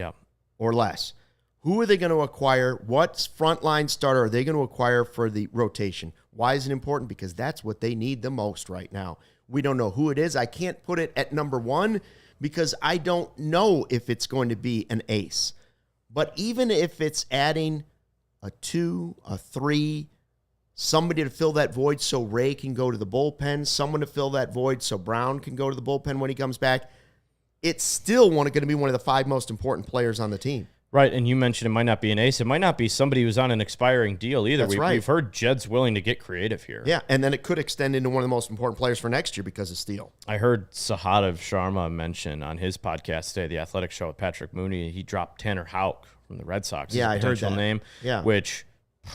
Speaker 1: or less. Who are they going to acquire? What frontline starter are they going to acquire for the rotation? Why is it important? Because that's what they need the most right now. We don't know who it is. I can't put it at number 1 because I don't know if it's going to be an ace. But even if it's adding a 2, a 3, somebody to fill that void so Ray can go to the bullpen, someone to fill that void so Brown can go to the bullpen when he comes back, it's still going to be one of the 5 most important players on the team.
Speaker 2: Right, and you mentioned it might not be an ace. It might not be somebody who's on an expiring deal either. We've heard Jed's willing to get creative here.
Speaker 1: Yeah, and then it could extend into one of the most important players for next year because of Steele.
Speaker 2: I heard Seiya Suzuki mention on his podcast today, The Athletic Show with Patrick Mooney, he dropped Tanner Houck from the Red Sox.
Speaker 1: Yeah, I heard that.
Speaker 2: Name,
Speaker 1: yeah.
Speaker 2: Which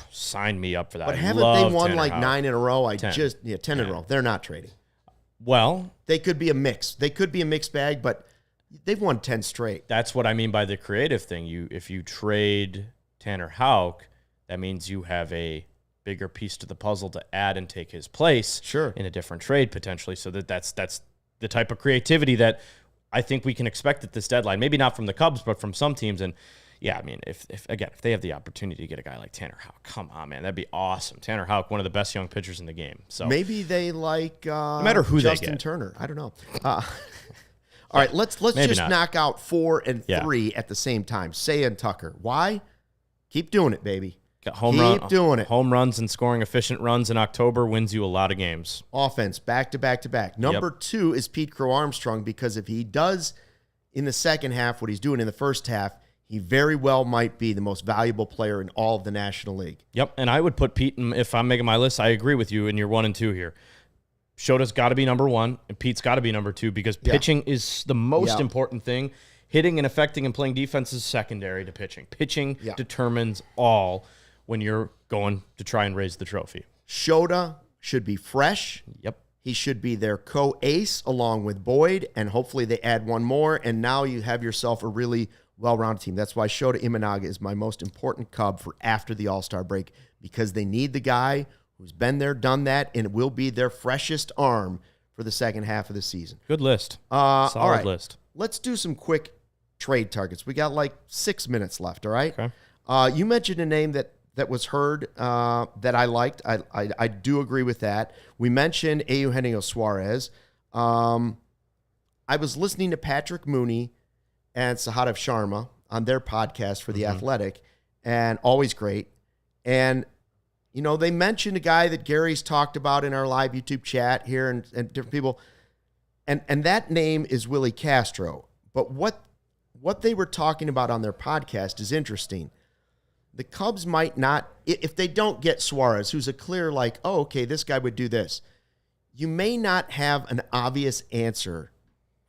Speaker 2: signed me up for that.
Speaker 1: But haven't they won
Speaker 2: Tanner
Speaker 1: like
Speaker 2: Houck.
Speaker 1: 9 in a row?
Speaker 2: 10
Speaker 1: in a row. They're not trading.
Speaker 2: Well,
Speaker 1: they could be a mix. They could be a mixed bag, but they've won 10 straight.
Speaker 2: That's what I mean by the creative thing. If you trade Tanner Houck, that means you have a bigger piece to the puzzle to add and take his place in a different trade potentially. So that's the type of creativity that I think we can expect at this deadline. Maybe not from the Cubs, but from some teams. And yeah, I mean, if they have the opportunity to get a guy like Tanner Houck, come on, man, that'd be awesome. Tanner Houck, one of the best young pitchers in the game. So
Speaker 1: maybe they like
Speaker 2: no matter who
Speaker 1: Justin
Speaker 2: they get.
Speaker 1: Turner. I don't know. All right, let's just knock out 4 and 3 at the same time. Seiya and Tucker. Why? Keep doing it, baby. Keep doing it.
Speaker 2: Home runs and scoring efficient runs in October wins you a lot of games.
Speaker 1: Offense, back to back to back. Number 2 is Pete Crow-Armstrong, because if he does in the second half what he's doing in the first half, he very well might be the most valuable player in all of the National League.
Speaker 2: Yep, and I would put Pete, if I'm making my list, I agree with you in your 1 and 2 here. Shota's got to be number 1, and Pete's got to be number 2 because pitching is the most important thing. Hitting and affecting and playing defense is secondary to pitching. Pitching determines all when you're going to try and raise the trophy.
Speaker 1: Shota should be fresh.
Speaker 2: Yep.
Speaker 1: He should be their co-ace along with Boyd, and hopefully they add one more, and now you have yourself a really well-rounded team. That's why Shota Imanaga is my most important Cub for after the All-Star break, because they need the guy who's been there, done that, and it will be their freshest arm for the second half of the season.
Speaker 2: Good list. Solid list.
Speaker 1: Let's do some quick trade targets. We got like 6 minutes left, all right?
Speaker 2: Okay.
Speaker 1: You mentioned a name that was heard that I liked. I do agree with that. We mentioned Eugenio Suarez. I was listening to Patrick Mooney and Seiya Suzuki on their podcast for The Athletic, and always great. And you know, they mentioned a guy that Gary's talked about in our live YouTube chat here and different people. And that name is Willie Castro. But what they were talking about on their podcast is interesting. The Cubs might not, if they don't get Suarez, who's a clear like, oh, okay, this guy would do this. You may not have an obvious answer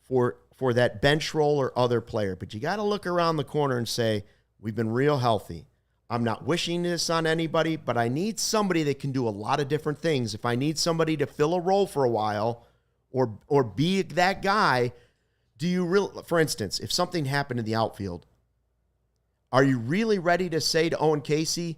Speaker 1: for that bench role or other player, but you got to look around the corner and say, we've been real healthy. I'm not wishing this on anybody, but I need somebody that can do a lot of different things. If I need somebody to fill a role for a while or be that guy, do you really, for instance, if something happened in the outfield, are you really ready to say to Owen Casey,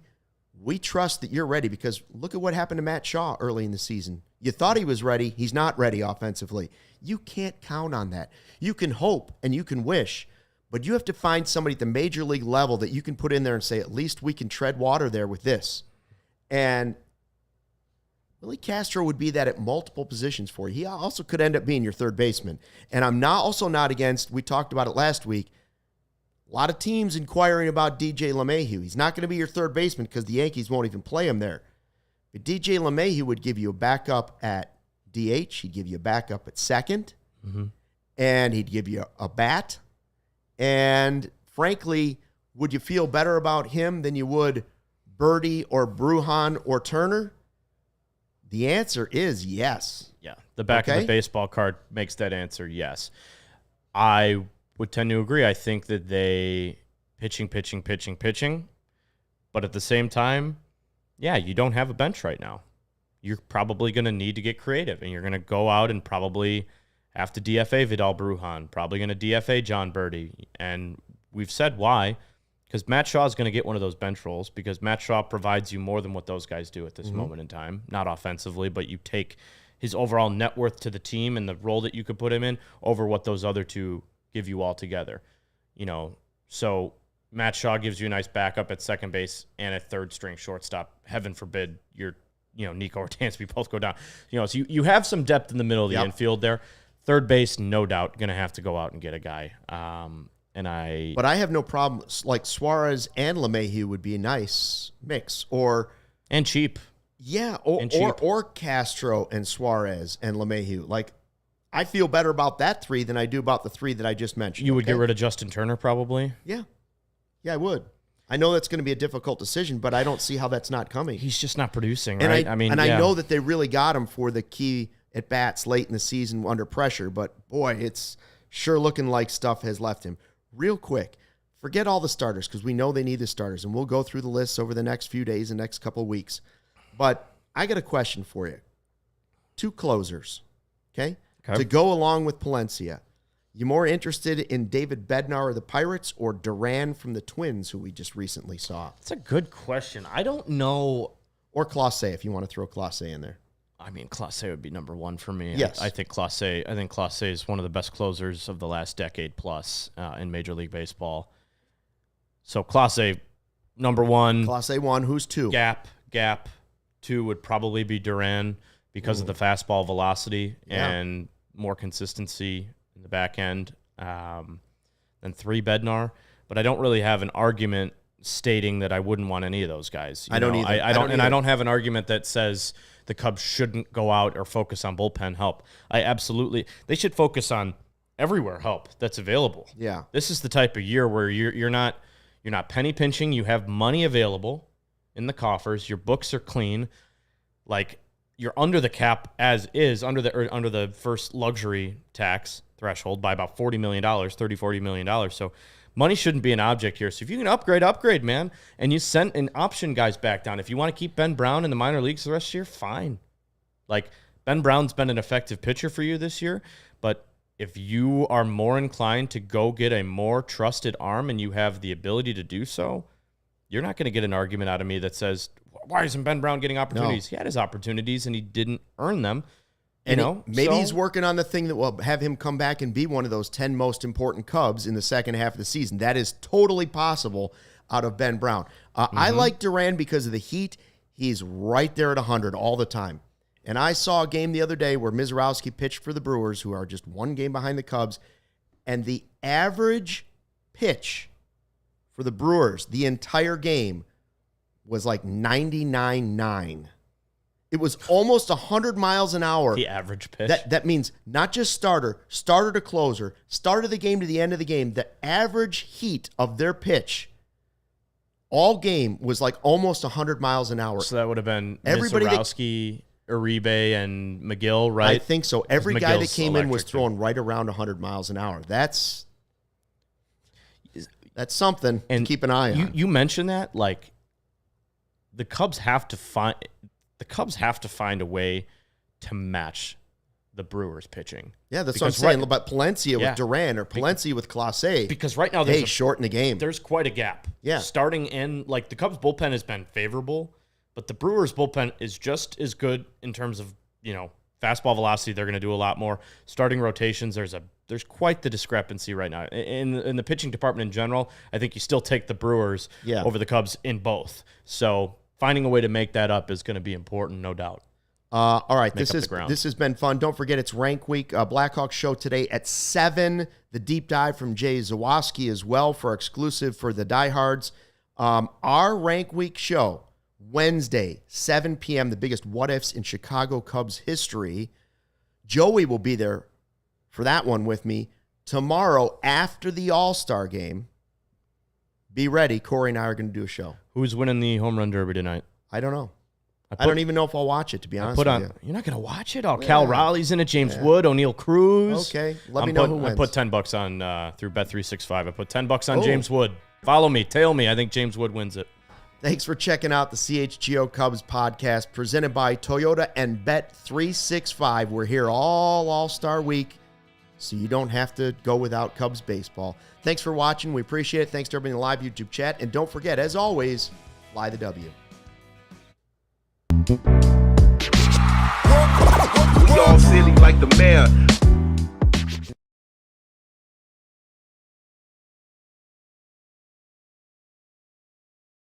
Speaker 1: we trust that you're ready? Because look at what happened to Matt Shaw early in the season. You thought he was ready. He's not ready offensively. You can't count on that. You can hope and you can wish, but you have to find somebody at the major league level that you can put in there and say, at least we can tread water there with this. And Willie Castro would be that at multiple positions for you. He also could end up being your third baseman. And I'm also not against, we talked about it last week, a lot of teams inquiring about DJ LeMahieu. He's not going to be your third baseman because the Yankees won't even play him there. But DJ LeMahieu would give you a backup at DH. He'd give you a backup at second. And he'd give you a bat. And frankly, would you feel better about him than you would Birdie or Brujan or Turner? The answer is yes.
Speaker 2: Yeah, the back of the baseball card makes that answer yes. I would tend to agree. I think that they pitching. But at the same time, yeah, you don't have a bench right now. You're probably going to need to get creative, and you're going to go out and probably have to DFA Vidal Brujan, probably going to DFA John Birdie. And we've said why. Because Matt Shaw is going to get one of those bench roles because Matt Shaw provides you more than what those guys do at this moment in time. Not offensively, but you take his overall net worth to the team and the role that you could put him in over what those other two give you altogether. So Matt Shaw gives you a nice backup at second base and a third-string shortstop. Heaven forbid Nico or Dansby both go down. So you have some depth in the middle of the infield there. Third base, no doubt, going to have to go out and get a guy. But
Speaker 1: I have no problem. Like Suarez and LeMahieu would be a nice mix,
Speaker 2: and cheap.
Speaker 1: Yeah, or Castro and Suarez and LeMahieu. Like, I feel better about that three than I do about the three that I just mentioned.
Speaker 2: You would get rid of Justin Turner, probably.
Speaker 1: Yeah, I would. I know that's going to be a difficult decision, but I don't see how that's not coming.
Speaker 2: He's just not producing,
Speaker 1: and
Speaker 2: right?
Speaker 1: I know that they really got him for the key at bats late in the season under pressure. But boy, it's sure looking like stuff has left him. Real quick, forget all the starters because we know they need the starters, and we'll go through the lists over the next few days and next couple of weeks. But I got a question for you. 2 closers, okay? To go along with Palencia. You more interested in David Bednar of the Pirates or Duran from the Twins, who we just recently saw?
Speaker 2: That's a good question. I don't know.
Speaker 1: Or Clase, if you want to throw Clase in there.
Speaker 2: I mean, Clase would be number one for me.
Speaker 1: Yes.
Speaker 2: I think Clase is one of the best closers of the last decade plus in Major League Baseball. So Clase, number one.
Speaker 1: Clase 1, who's 2?
Speaker 2: Gap. 2 would probably be Duran because of the fastball velocity and more consistency in the back end. Then 3, Bednar. But I don't really have an argument stating that I wouldn't want any of those guys.
Speaker 1: I don't either.
Speaker 2: I don't have an argument that says the Cubs shouldn't go out or focus on bullpen help. They should focus on everywhere help that's available.
Speaker 1: Yeah.
Speaker 2: This is the type of year where you're not penny pinching. You have money available in the coffers. Your books are clean. Like, you're under the cap as is, under the first luxury tax threshold by about $40 million, $40 million. So money shouldn't be an object here. So if you can upgrade, man. And you sent an option guys back down. If you want to keep Ben Brown in the minor leagues the rest of the year, fine. Like, Ben Brown's been an effective pitcher for you this year. But if you are more inclined to go get a more trusted arm and you have the ability to do so, you're not going to get an argument out of me that says, why isn't Ben Brown getting opportunities? No. He had his opportunities and he didn't earn them.
Speaker 1: Maybe he's working on the thing that will have him come back and be one of those 10 most important Cubs in the second half of the season. That is totally possible out of Ben Brown. I like Duran because of the heat. He's right there at 100 all the time. And I saw a game the other day where Mizrowski pitched for the Brewers, who are just one game behind the Cubs, and the average pitch for the Brewers the entire game was like 99.9. It was almost 100 miles an hour.
Speaker 2: The average pitch.
Speaker 1: That means not just starter to closer, start of the game to the end of the game. The average heat of their pitch all game was like almost 100 miles an hour.
Speaker 2: So that would have been Mizrowski, Uribe, and McGill, right?
Speaker 1: I think so. Every guy that came in was throwing right around 100 miles an hour. That's something to keep an eye on.
Speaker 2: You mentioned that, like, the Cubs have to find a way to match the Brewers pitching.
Speaker 1: Yeah, that's what I'm saying about Palencia with Duran or Palencia with Clase.
Speaker 2: Because right now there's
Speaker 1: shorten the game.
Speaker 2: There's quite a gap.
Speaker 1: Yeah.
Speaker 2: Starting in, like, the Cubs bullpen has been favorable, but the Brewers bullpen is just as good in terms of, fastball velocity. They're going to do a lot more. Starting rotations, there's quite the discrepancy right now. In the pitching department in general, I think you still take the Brewers over the Cubs in both. So finding a way to make that up is going to be important, no doubt.
Speaker 1: All right, this has been fun. Don't forget, it's Rank Week. Blackhawks show today at 7. The deep dive from Jay Zawoski as well for exclusive for the diehards. Our Rank Week show Wednesday, 7 p.m., the biggest what-ifs in Chicago Cubs history. Joey will be there for that one with me. Tomorrow, after the All-Star game, be ready. Corey and I are going to do a show.
Speaker 2: Who's winning the home run derby tonight?
Speaker 1: I don't know. I don't even know if I'll watch it, to be honest with you.
Speaker 2: You're not going to watch it? Cal Raleigh's in it, James Wood, O'Neal Cruz.
Speaker 1: Okay, let me know who wins.
Speaker 2: I put $10 on through Bet365. I put $10 on James Wood. Follow me. Tail me. I think James Wood wins it.
Speaker 1: Thanks for checking out the CHGO Cubs podcast presented by Toyota and Bet365. We're here all-Star week, so you don't have to go without Cubs baseball. Thanks for watching. We appreciate it. Thanks to everybody in the live YouTube chat. And don't forget, as always, fly the W.